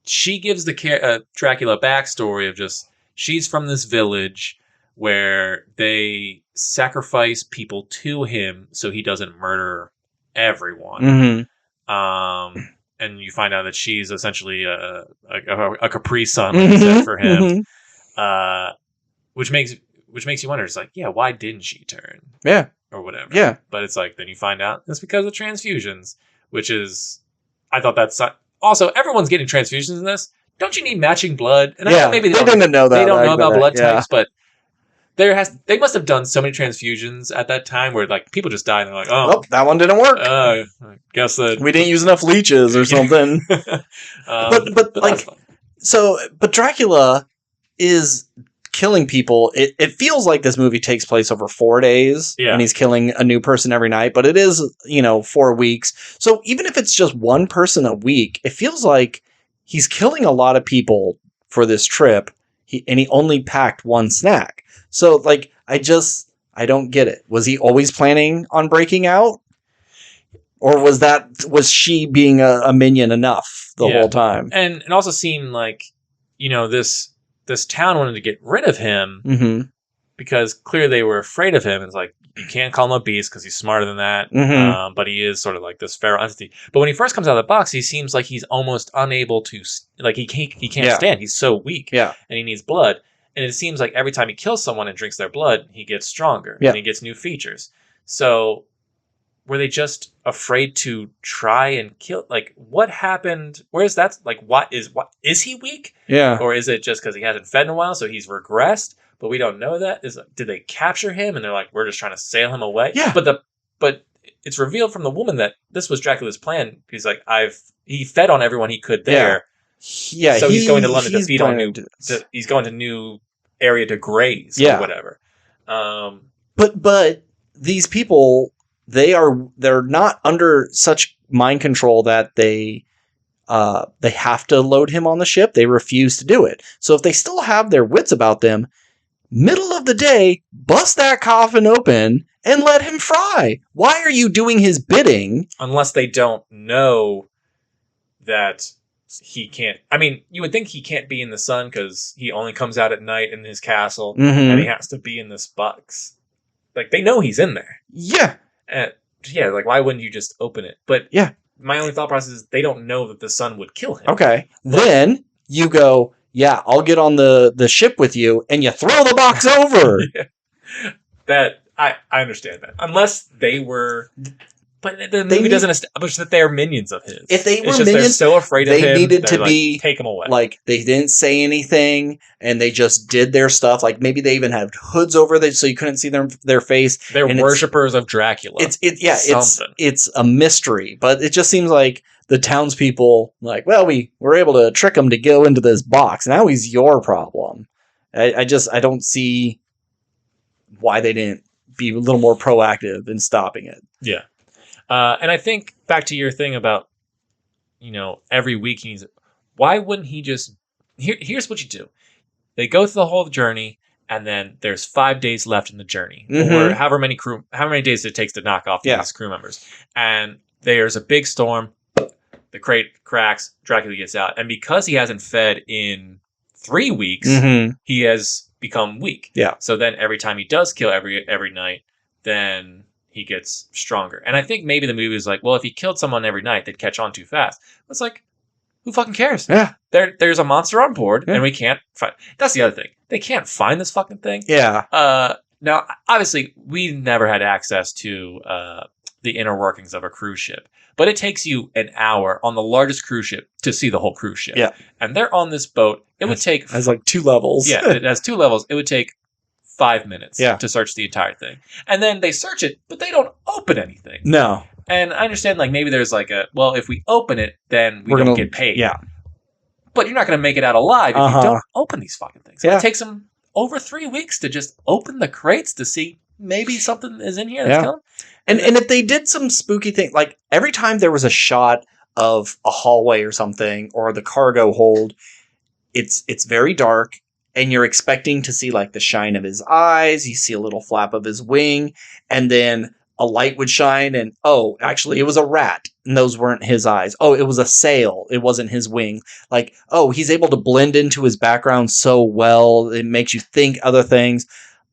she gives Dracula a backstory of just, she's from this village where they sacrifice people to him so he doesn't murder everyone. And you find out that she's essentially a Capri Sun for him, which makes you wonder. It's like, yeah, why didn't she turn? Yeah. Or whatever. Yeah. But it's like, then you find out it's because of transfusions, which is, I thought that's also, everyone's getting transfusions in this. Don't you need matching blood? And I know maybe they didn't know that. They don't know about blood types, but they must have done so many transfusions at that time where like people just died and they're like, oh, that one didn't work. I guess that we didn't use enough leeches or something. But Dracula is killing people. It feels like this movie takes place over 4 days, and he's killing a new person every night, but it is 4 weeks. So even if it's just one person a week, it feels like he's killing a lot of people for this trip, and he only packed one snack. So like, I don't get it. Was he always planning on breaking out, or was she being a minion enough the whole time? And it also seemed like this town wanted to get rid of him because clearly they were afraid of him. It's like, you can't call him a beast because he's smarter than that. But he is sort of like this feral entity. But when he first comes out of the box, he seems like he's almost unable to, like he can't stand. He's so weak, and he needs blood. And it seems like every time he kills someone and drinks their blood, he gets stronger and he gets new features. So were they just afraid to try and kill? Like, what happened? Where's that? Like, what is he weak? Yeah. Or is it just because he hasn't fed in a while, so he's regressed? But we don't know that. Did they capture him and they're like, we're just trying to sail him away? Yeah. But it's revealed from the woman that this was Dracula's plan. He's like, he fed on everyone he could there. Yeah. So he's going to London to feed on he's going to new area to graze or whatever. But these people they're not under such mind control that they have to load him on the ship. They refuse to do it. So if they still have their wits about them, middle of the day, bust that coffin open and let him fry. Why are you doing his bidding? Unless they don't know that he can't. I mean, you would think he can't be in the sun because he only comes out at night in his castle, and he has to be in this box. Like, they know he's in there. Yeah. Yeah, like, why wouldn't you just open it? But yeah, my only thought process is they don't know that the sun would kill him. Okay. Then you go, yeah, I'll get on the ship with you, and you throw the box over. Yeah. That, I understand that. Unless they were... But the movie doesn't establish that they're minions of his. If they were minions, they're so afraid of him, they needed to be take him away. Like, they didn't say anything, and they just did their stuff. Like, maybe they even had hoods over there so you couldn't see their face. They're worshippers of Dracula. It's a mystery, but it just seems like the townspeople, like, well, we were able to trick him to go into this box. Now he's your problem. I don't see why they didn't be a little more proactive in stopping it. Yeah. And I think back to your thing about, every week why wouldn't he just, here's what you do. They go through the whole journey, and then there's 5 days left in the journey, or however many days it takes to knock off these crew members. And there's a big storm, the crate cracks, Dracula gets out. And because he hasn't fed in 3 weeks, he has become weak. Yeah. So then every time he does kill every night, then he gets stronger. And I think maybe the movie was like, well, if he killed someone every night, they'd catch on too fast. It's like, who fucking cares? Yeah. There's a monster on board, and we can't find... That's the other thing. They can't find this fucking thing. Yeah. Now, obviously, we never had access to the inner workings of a cruise ship. But it takes you an hour on the largest cruise ship to see the whole cruise ship. Yeah. And they're on this boat. It would take... It has like 2 levels. Yeah, it has 2 levels. It would take 5 minutes to search the entire thing. And then they search it, but they don't open anything. No. And I understand, like, maybe there's like well, if we open it, then we don't get paid. Yeah. But you're not going to make it out alive if you don't open these fucking things. It takes them over 3 weeks to just open the crates to see maybe something is in here that's killing. And if they did some spooky thing, like every time there was a shot of a hallway or something, or the cargo hold, it's very dark. And you're expecting to see like the shine of his eyes. You see a little flap of his wing, and then a light would shine. And oh, actually, it was a rat, and those weren't his eyes. Oh, it was a sail. It wasn't his wing. Like, oh, he's able to blend into his background so well. It makes you think other things.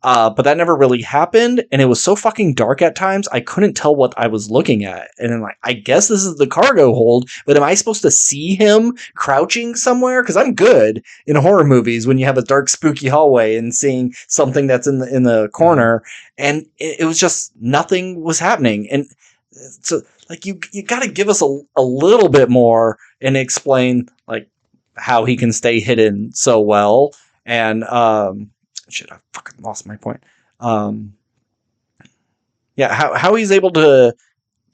But that never really happened, and it was so fucking dark at times, I couldn't tell what I was looking at. And I'm like, I guess this is the cargo hold, but am I supposed to see him crouching somewhere? Because I'm good in horror movies when you have a dark, spooky hallway and seeing something that's in the corner, and it was just nothing was happening. And so, like, you got to give us a little bit more and explain like how he can stay hidden so well. And shit, I fucking lost my point. How he's able to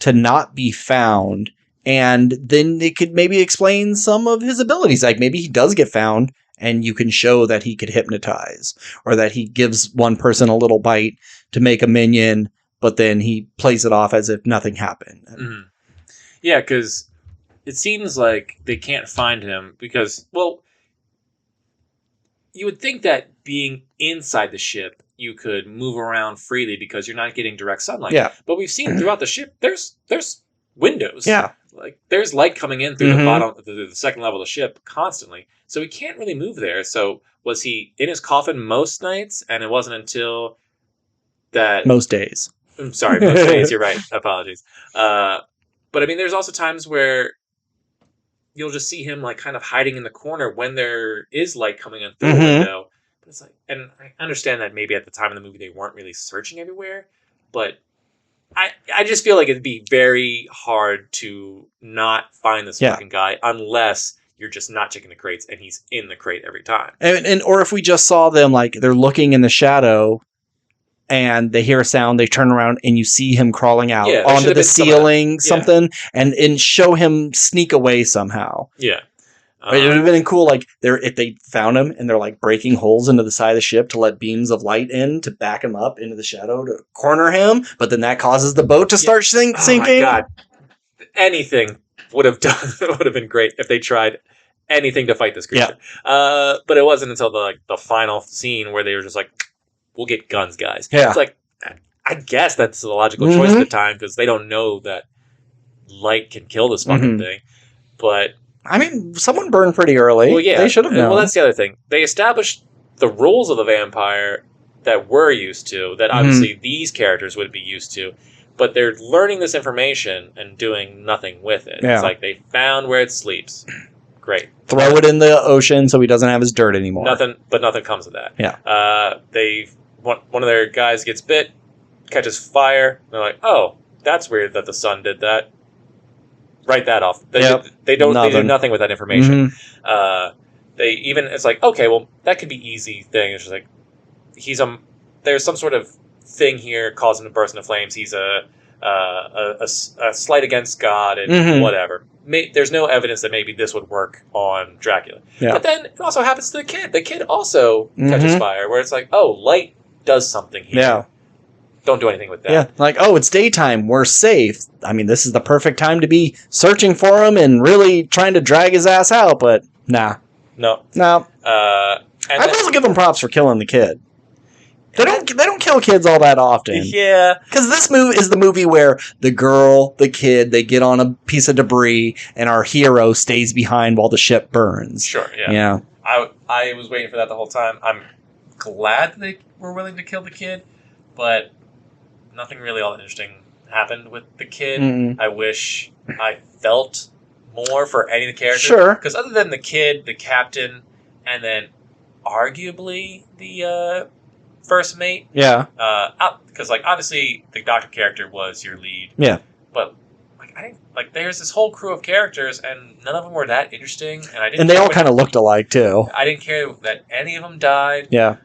not be found, and then they could maybe explain some of his abilities. Like maybe he does get found, and you can show that he could hypnotize, or that he gives one person a little bite to make a minion, but then he plays it off as if nothing happened. Mm-hmm. Yeah, because it seems like they can't find him because, well, you would think that being inside the ship, you could move around freely because you're not getting direct sunlight. Yeah. But we've seen throughout the ship, there's windows. Yeah. Like there's light coming in through the bottom, the second level of the ship constantly. So he can't really move there. So was he in his coffin most nights? And it wasn't until that most days. I'm sorry, most days. You're right. Apologies. But I mean, there's also times where you'll just see him like kind of hiding in the corner when there is light coming in through the window. But it's like, and I understand that maybe at the time of the movie they weren't really searching everywhere, but I just feel like it'd be very hard to not find this fucking guy unless you're just not checking the crates and he's in the crate every time. And or if we just saw them like they're looking in the shadow and they hear a sound, they turn around and you see him crawling out onto the ceiling, and show him sneak away somehow. Yeah. It would have been cool, like, if they found him and they're, like, breaking holes into the side of the ship to let beams of light in to back him up into the shadow to corner him, but then that causes the boat to start sinking. Oh my God. Anything would have been great if they tried anything to fight this creature. Yeah. But it wasn't until the final scene where they were just like, we'll get guns, guys. Yeah. It's like, I guess that's the logical choice at the time, because they don't know that light can kill this fucking thing. But I mean, someone burned pretty early. Well, yeah. They should have known. Well, that's the other thing. They established the rules of the vampire that we're used to, that obviously these characters would be used to, but they're learning this information and doing nothing with it. Yeah. It's like they found where it sleeps. Great. Throw it in the ocean so he doesn't have his dirt anymore. Nothing comes of that. Yeah. One of their guys gets bit, catches fire. They're like, oh, that's weird that the sun did that. Write that off. They do nothing with that information. It's like, okay, well, that could be easy thing. It's just like, there's some sort of thing here causing him to burst into flames. He's a slight against God and whatever. There's no evidence that maybe this would work on Dracula. Yeah. But then it also happens to the kid. The kid also catches fire, where it's like, oh, light does something here. Yeah. Don't do anything with that. Yeah, like, oh, it's daytime. We're safe. I mean, this is the perfect time to be searching for him and really trying to drag his ass out, but nah. No. I'd also give them props for killing the kid. They don't kill kids all that often. Yeah. Because this movie is the movie where the girl, the kid, they get on a piece of debris, and our hero stays behind while the ship burns. Sure, yeah. Yeah. I was waiting for that the whole time. I'm glad they were willing to kill the kid, but nothing really all that interesting happened with the kid. I wish I felt more for any of the characters. Sure. Because other than the kid, the captain, and then arguably the first mate. Yeah. Because obviously the doctor character was your lead. Yeah. But there's this whole crew of characters, and none of them were that interesting. And they all kind of looked alike too. I didn't care that any of them died. Yeah.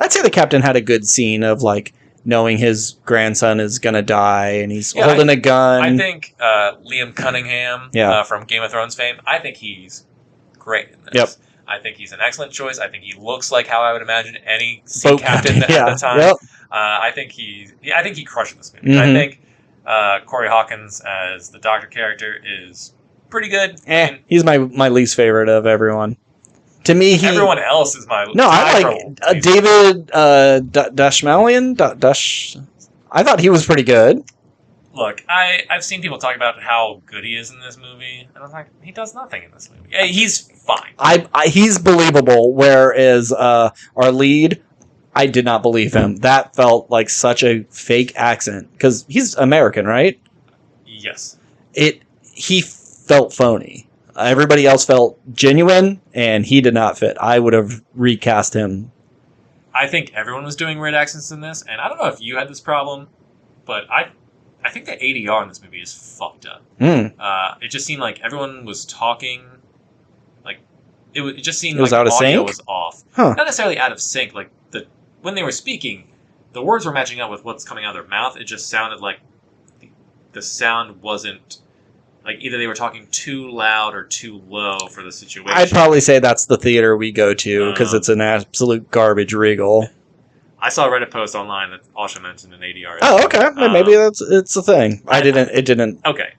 I'd say the captain had a good scene of knowing his grandson is gonna die, and he's holding a gun. I think Liam Cunningham from Game of Thrones fame. I think he's great in this. Yep. I think he's an excellent choice. I think he looks like how I would imagine any sea captain at the time. Yep. I think he crushed this movie. I think Corey Hawkins as the Doctor character is pretty good. He's my least favorite of everyone. To me, everyone else is my... No, I like David Dashmalian. I thought he was pretty good. Look, I've seen people talk about how good he is in this movie, and I'm like, he does nothing in this movie. He's fine. He's believable, whereas our lead, I did not believe him. That felt like such a fake accent, because he's American, right? Yes. He felt phony. Everybody else felt genuine, and he did not fit. I would have recast him. I think everyone was doing weird accents in this, and I don't know if you had this problem, but I think the ADR in this movie is fucked up. It just seemed like everyone was talking, it just seemed like out of audio sync? was off. Huh. Not necessarily out of sync. When they were speaking, the words were matching up with what's coming out of their mouth. It just sounded like the sound wasn't... either they were talking too loud or too low for the situation. I'd probably say that's the theater we go to, because it's an absolute garbage Regal. I saw a Reddit post online that also mentioned an ADR. Oh, okay. Maybe it's a thing. It didn't. Okay.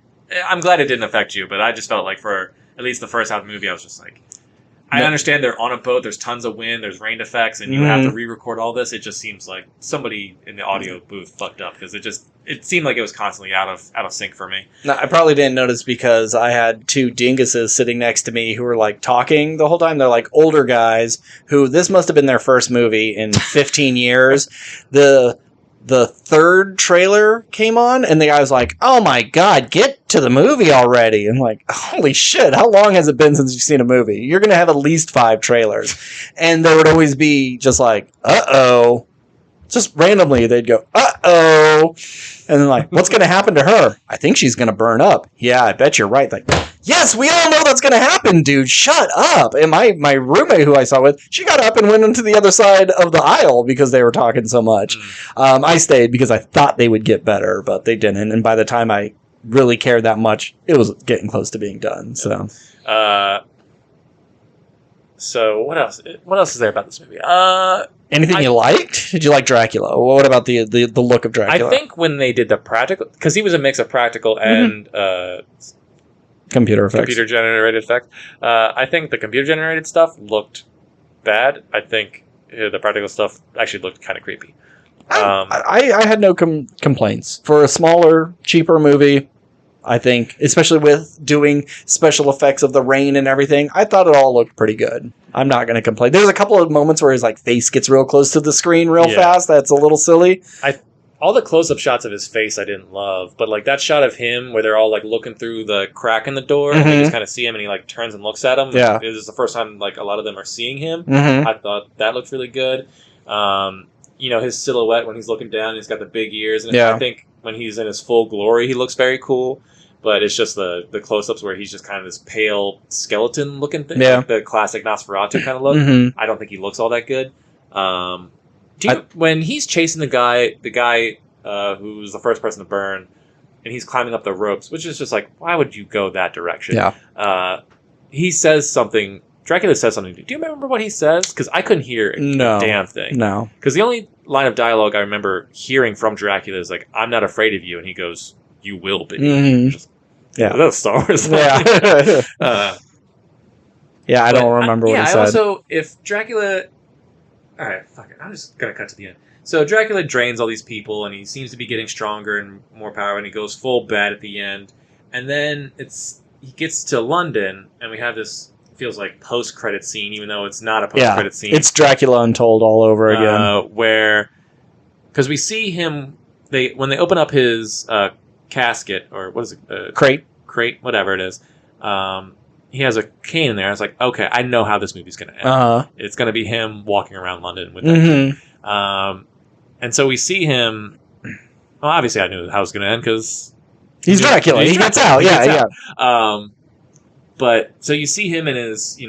I'm glad it didn't affect you, but I just felt like for at least the first half of the movie, I was just like... I understand they're on a boat, there's tons of wind, there's rain effects, and you have to re-record all this. It just seems like somebody in the audio booth fucked up, because it seemed like it was constantly out of sync for me. No, I probably didn't notice because I had two dinguses sitting next to me who were talking the whole time. They're older guys who, this must have been their first movie in 15 years. The third trailer came on, and the guy was like, "Oh my god, get to the movie already!" I'm like, "Holy shit! How long has it been since you've seen a movie? You're gonna have at least 5 trailers." And there would always be just "Uh-oh." Just randomly, they'd go, "Uh-oh." And then "What's going to happen to her?" "I think she's going to burn up." "Yeah, I bet you're right." Yes, we all know that's going to happen, dude. Shut up. And my roommate who I saw with, she got up and went into the other side of the aisle because they were talking so much. I stayed because I thought they would get better, but they didn't. And by the time I really cared that much, it was getting close to being done. So, so what else? What else is there about this movie? anything you liked? Did you like Dracula? What about the look of Dracula? I think when they did the practical, because he was a mix of practical and computer generated effects. I think the computer generated stuff looked bad. I think the practical stuff actually looked kind of creepy. I had no complaints for a smaller, cheaper movie. I think, especially with doing special effects of the rain and everything, I thought it all looked pretty good. I'm not going to complain. There's a couple of moments where his like face gets real close to the screen real fast. That's a little silly. All the close-up shots of his face I didn't love, but like that shot of him where they're all like looking through the crack in the door, and you just kind of see him, and he like turns and looks at him. Yeah, this is the first time like a lot of them are seeing him. I thought that looked really good. His silhouette when he's looking down, he's got the big ears, and I think when he's in his full glory, he looks very cool. But it's just the close-ups where he's just kind of this pale skeleton-looking thing, like the classic Nosferatu kind of look. I don't think he looks all that good. When he's chasing the guy who's the first person to burn, and he's climbing up the ropes, which is just like, why would you go that direction? Yeah. He says something. Dracula says something. Do you remember what he says? Because I couldn't hear a damn thing. No. Because the only line of dialogue I remember hearing from Dracula is like, "I'm not afraid of you," and he goes, "You will be." That's Star Wars. Yeah. I don't remember what he said. Also, if Dracula... All right, fuck it. I'm just going to cut to the end. So Dracula drains all these people, and he seems to be getting stronger and more power, and he goes full bad at the end. And then he gets to London, and we have this, feels like, post-credit scene, even though it's not a post-credit scene. It's Dracula Untold all over again. Because we see him... When they open up his... casket, or what is it? Crate, whatever it is. He has a cane in there. I was like, okay, I know how this movie's going to end. It's going to be him walking around London with that cane. And so we see him. Well, obviously, I knew how it was going to end because he's Dracula. He gets out. But so you see him in his,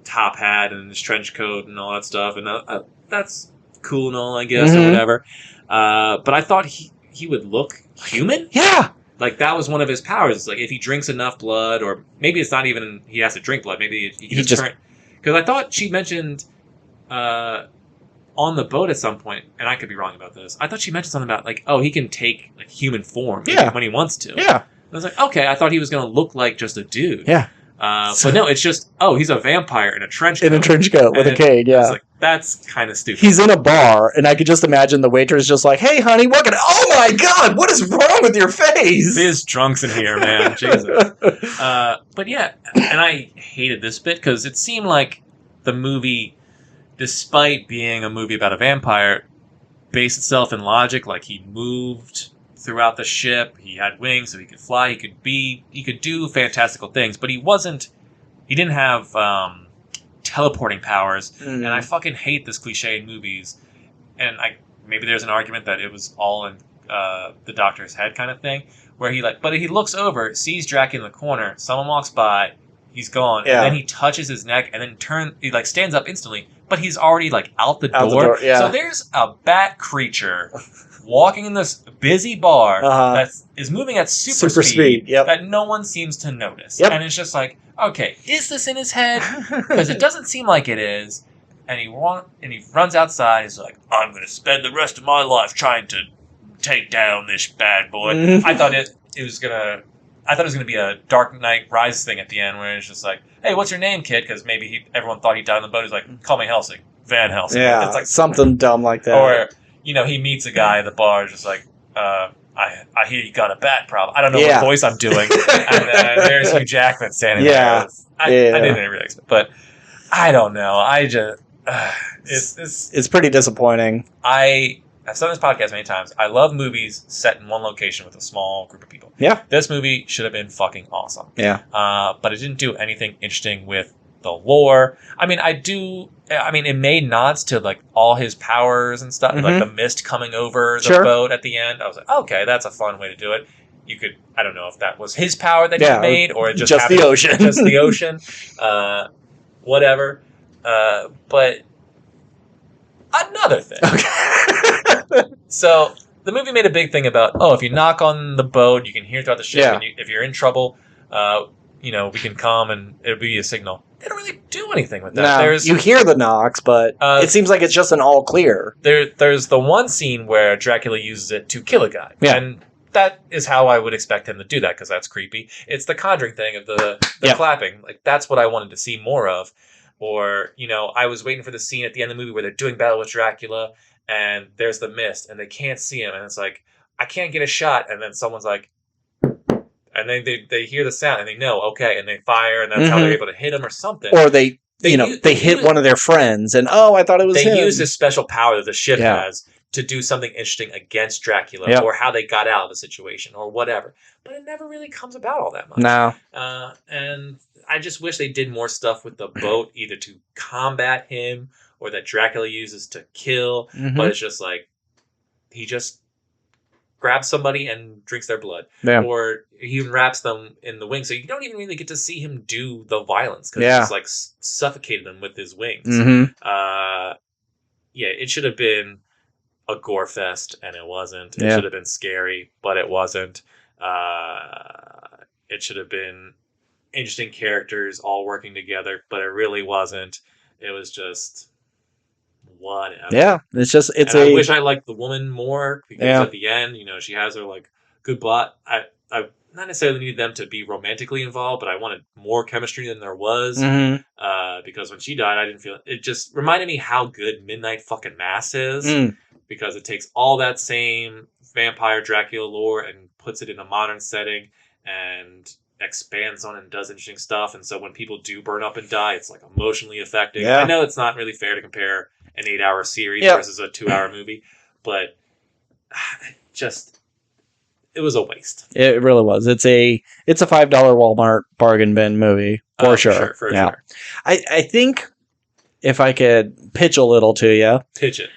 top hat and his trench coat and all that stuff, and that's cool and all, I guess, or whatever. But I thought he would look human? Yeah. Like, that was one of his powers. It's like, if he drinks enough blood, or maybe it's not even he has to drink blood. Maybe he just turn... Because I thought she mentioned on the boat at some point, and I could be wrong about this, I thought she mentioned something about, like, he can take like human form when he wants to. Yeah. I was like, okay, I thought he was going to look like just a dude. Yeah. But no, it's just, he's a vampire in a trench coat. In a trench coat with a cane, yeah. Like, that's kind of stupid. He's in a bar, and I could just imagine the waitress just like, "Hey, honey, oh my God, what is wrong with your face?" There's drunks in here, man. Jesus. But yeah, and I hated this bit because it seemed like the movie, despite being a movie about a vampire, based itself in logic. Like, he moved throughout the ship, he had wings so he could fly, he could do fantastical things, but he didn't have teleporting powers, and I fucking hate this cliche in movies. And maybe there's an argument that it was all in the Doctor's head kind of thing, where but he looks over, sees Dracula in the corner, someone walks by, he's gone, and then he touches his neck, and then he stands up instantly, but he's already out the door. So there's a bat creature walking in this busy bar that is moving at super speed that no one seems to notice. And it's just like, okay, is this in his head? Because it doesn't seem like it is. And he runs outside. He's like, I'm going to spend the rest of my life trying to take down this bad boy. I thought it was going to be a Dark Knight Rises thing at the end, where it's just like, hey, what's your name, kid? Because maybe everyone thought he died on the boat. He's like, call me Helsing, Van Helsing. Yeah, it's like something dumb like that. Or he meets a guy at the bar, just like, I hear you got a bat problem. I don't know what voice I'm doing. And there's Hugh Jackman standing there. I didn't really expect, but I don't know. I just it's pretty disappointing. I've said this podcast many times. I love movies set in one location with a small group of people. Yeah, this movie should have been fucking awesome. Yeah, but it didn't do anything interesting with the lore. It made nods to all his powers and stuff, like the mist coming over the boat at the end. I was like, okay, that's a fun way to do it. You could, I don't know if that was his power that he made, or it just the ocean. Just the ocean. Whatever. But another thing. Okay. So the movie made a big thing about, if you knock on the boat, you can hear throughout the ship. Yeah. And if you're in trouble, we can come and it'll be a signal. They don't really do anything with that. No, you hear the knocks, but it seems like it's just an all clear. There's the one scene where Dracula uses it to kill a guy. Yeah. And that is how I would expect him to do that, because that's creepy. It's the Conjuring thing of the clapping. Like, that's what I wanted to see more of. Or, I was waiting for the scene at the end of the movie where they're doing battle with Dracula, and there's the mist, and they can't see him, and it's like, I can't get a shot, and then someone's like, and then they hear the sound, and they know, okay, and they fire, and that's how they're able to hit him or something. Or they hit one of their friends, and I thought it was him. They use this special power that the ship has to do something interesting against Dracula, or how they got out of the situation, or whatever. But it never really comes about all that much. No. And I just wish they did more stuff with the boat, either to combat him, or that Dracula uses to kill. But it's just like, he just grabs somebody and drinks their blood. Yeah. Or he even wraps them in the wings. So you don't even really get to see him do the violence, because he just like suffocated them with his wings. It should have been a gore fest, and it wasn't. It should have been scary, but it wasn't. It should have been interesting characters all working together, but it really wasn't. It was just whatever. Yeah, I wish I liked the woman more, because at the end, she has her like good plot. I not necessarily need them to be romantically involved, but I wanted more chemistry than there was. Because when she died, I didn't feel it. Just reminded me how good Midnight fucking Mass is, because it takes all that same vampire Dracula lore and puts it in a modern setting and expands on it and does interesting stuff. And so when people do burn up and die, it's like emotionally affecting. I know it's not really fair to compare an 8-hour series versus a 2-hour movie, but it was a waste. It really was. It's a $5 Walmart bargain bin movie for sure. For sure. I think if I could pitch a little to you, pitch it.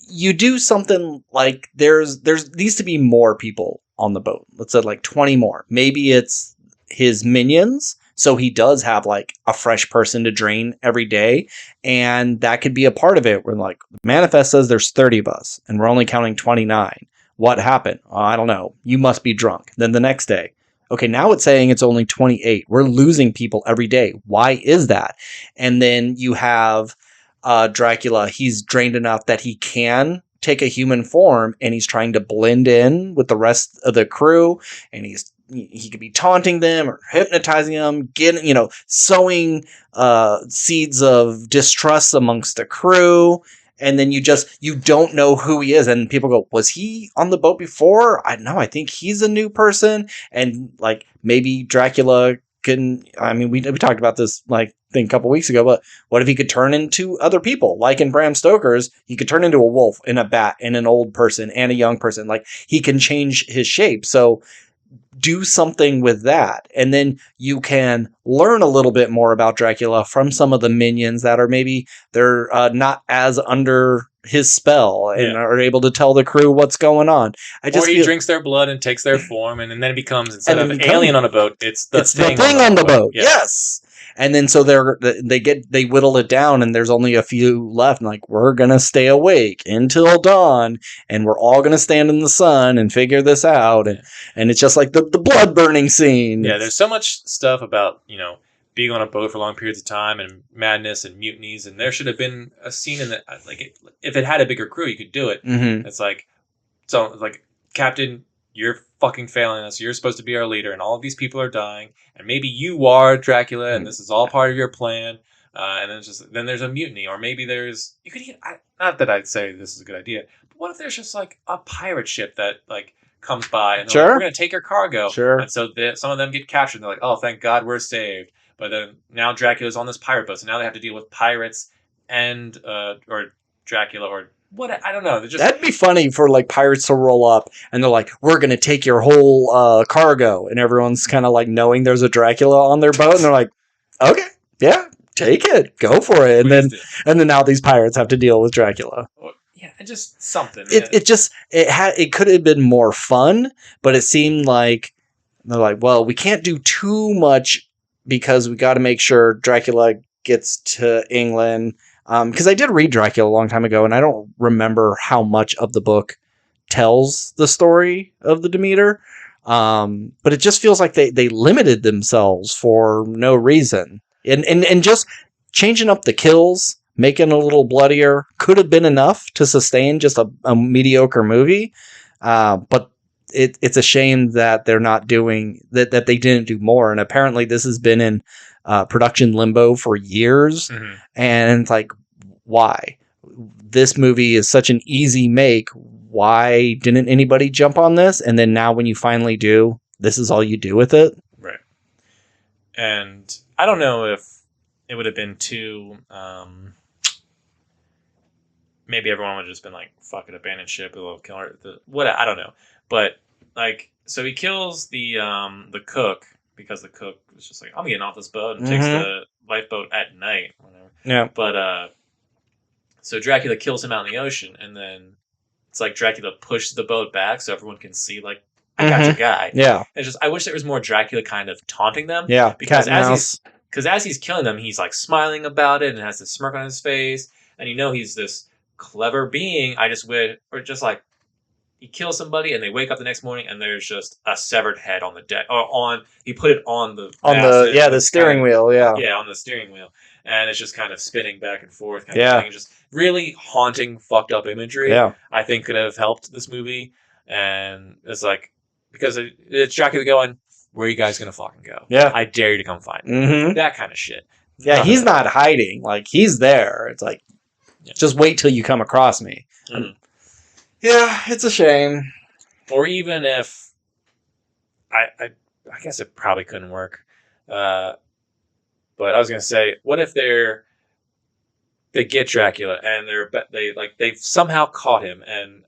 You do something like there's needs to be more people on the boat. Let's say like 20 more. Maybe it's his minions, so he does have like a fresh person to drain every day, and that could be a part of it. Where like Manifest says there's 30 of us, and we're only counting 29. What happened? I don't know. You must be drunk. Then the next day, okay, now it's saying it's only 28. We're losing people every day. Why is that? And then you have Dracula. He's drained enough that he can take a human form, and he's trying to blend in with the rest of the crew, and he could be taunting them or hypnotizing them, sowing seeds of distrust amongst the crew. And then you don't know who he is. And people go, was he on the boat before? I think he's a new person. And like, maybe Dracula we talked about this like thing a couple weeks ago, but what if he could turn into other people? Like in Bram Stoker's, he could turn into a wolf and a bat and an old person and a young person. Like, he can change his shape. So do something with that. And then you can learn a little bit more about Dracula from some of the minions that are maybe they're not as under his spell and are able to tell the crew what's going on. Or he drinks their blood and takes their form, and then it becomes, instead of an alien on a boat, it's the thing on the boat. Yes. And then so they whittle it down, and there's only a few left. And like, we're gonna stay awake until dawn, and we're all gonna stand in the sun and figure this out. And it's just like the blood burning scene. Yeah, there's so much stuff about being on a boat for long periods of time and madness and mutinies, and there should have been a scene in that, like, if it had a bigger crew, you could do it. It's like, Captain, you're fucking failing us. You're supposed to be our leader, and all of these people are dying, and maybe you are Dracula, and this is all part of your plan. And then there's a mutiny, or maybe not that I'd say this is a good idea, but what if there's just like a pirate ship that like comes by and they're like, we're going to take your cargo. And so some of them get captured, and they're like, oh, thank God we're saved. But then now Dracula's on this pirate boat, so now they have to deal with pirates and or Dracula or what, I don't know. That'd be funny for like pirates to roll up and they're like, we're gonna take your whole cargo, and everyone's kind of like knowing there's a Dracula on their boat, and they're like, okay, yeah, take it, go for it, and then now these pirates have to deal with Dracula. Yeah, just something. It could have been more fun, but it seemed like they're like, well, we can't do too much because we got to make sure Dracula gets to England. Because I did read Dracula a long time ago, and I don't remember how much of the book tells the story of the Demeter. But it just feels like they limited themselves for no reason. And just changing up the kills, making it a little bloodier, could have been enough to sustain just a mediocre movie. But it's a shame that they're not doing that they didn't do more. And apparently this has been in production limbo for years. Mm-hmm. And it's like, why? This movie is such an easy make. Why didn't anybody jump on this? And then now when you finally do, this is all you do with it? Right. And I don't know if it would have been too... maybe everyone would have just been like, fuck it, abandon ship, we'll kill her. I don't know. But, like, so he kills the cook, because the cook was just like, I'm getting off this boat, and takes the lifeboat at night. Whatever. Yeah. But, so Dracula kills him out in the ocean, and then it's like Dracula pushes the boat back so everyone can see, like, I got your guy. Yeah. It's just, I wish there was more Dracula kind of taunting them. Yeah. Because as he's killing them, he's like smiling about it and has this smirk on his face. And he's this clever being. I just wish, or just like, he kills somebody and they wake up the next morning and there's just a severed head on the deck. Or he put it on the steering wheel. Yeah. Yeah, on the steering wheel. And it's just kind of spinning back and forth. Kind of thing. Just really haunting, fucked up imagery. Yeah. I think could have helped this movie. And it's like, because it's Dracula going, where are you guys going to fucking go? Yeah. I dare you to come find me. Mm-hmm. That kind of shit. Yeah, he's not hiding. Like, he's there. It's like, just wait till you come across me. Mm-hmm. Yeah, it's a shame. Or even if... I guess it probably couldn't work. But I was going to say, what if they get Dracula and they've somehow caught him and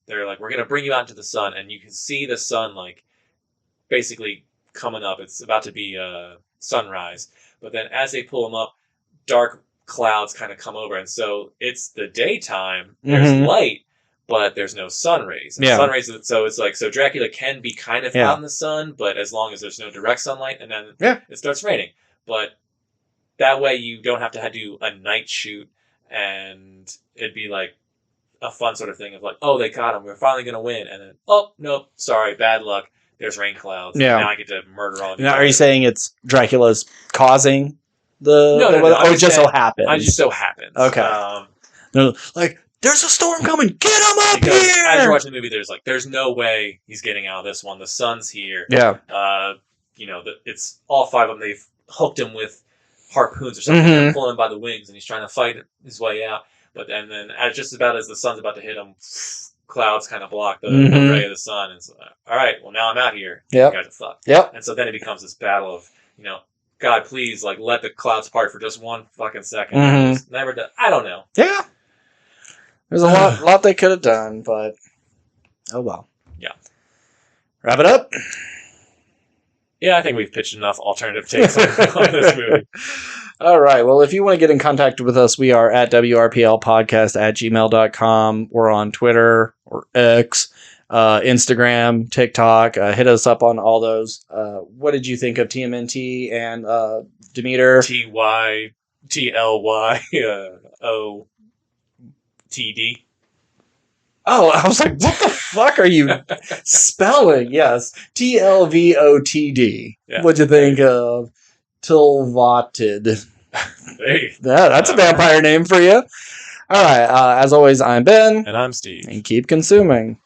they're like, we're going to bring you out into the sun, and you can see the sun like basically coming up. It's about to be sunrise. But then as they pull him up, dark clouds kind of come over, and so it's the daytime. There's light, but there's no sun rays. Sun rays, so it's like, so Dracula can be kind of out in the sun, but as long as there's no direct sunlight, and then it starts raining. But that way you don't have to do a night shoot, and it'd be like a fun sort of thing of like, oh, they got him, we're finally going to win, and then, oh, nope, sorry, bad luck, there's rain clouds. Yeah. Now I get to murder all of you. Now, are you saying it's Dracula's causing the... No. Or it just so happens? It just so happens. Okay. No, like, there's a storm coming, get him up here! As you're watching the movie, there's no way he's getting out of this one. The sun's here. Yeah. It's all five of them. They've hooked him with harpoons or something. They're pulling him by the wings, and he's trying to fight his way out. But then just about as the sun's about to hit him, clouds kind of block the ray of the sun. And so, all right, well, now I'm out here. Yep. You guys are fucked. Yep. And so then it becomes this battle of, God, please, like, let the clouds part for just one fucking second. Just never done. I don't know. Yeah. There's a lot they could have done, but oh well. Yeah. Wrap it up? Yeah, I think we've pitched enough alternative takes on this movie. All right. Well, if you want to get in contact with us, we are at WRPLpodcast@gmail.com. We're on Twitter or X, Instagram, TikTok. Hit us up on all those. What did you think of TMNT and Demeter? TYTLYOTD. Oh, I was like, what the fuck are you spelling? Yes. TLVOTD. Yeah. What'd you think of Tilvated? Hey. Yeah, that's a vampire name for you. All right. As always, I'm Ben. And I'm Steve. And keep consuming.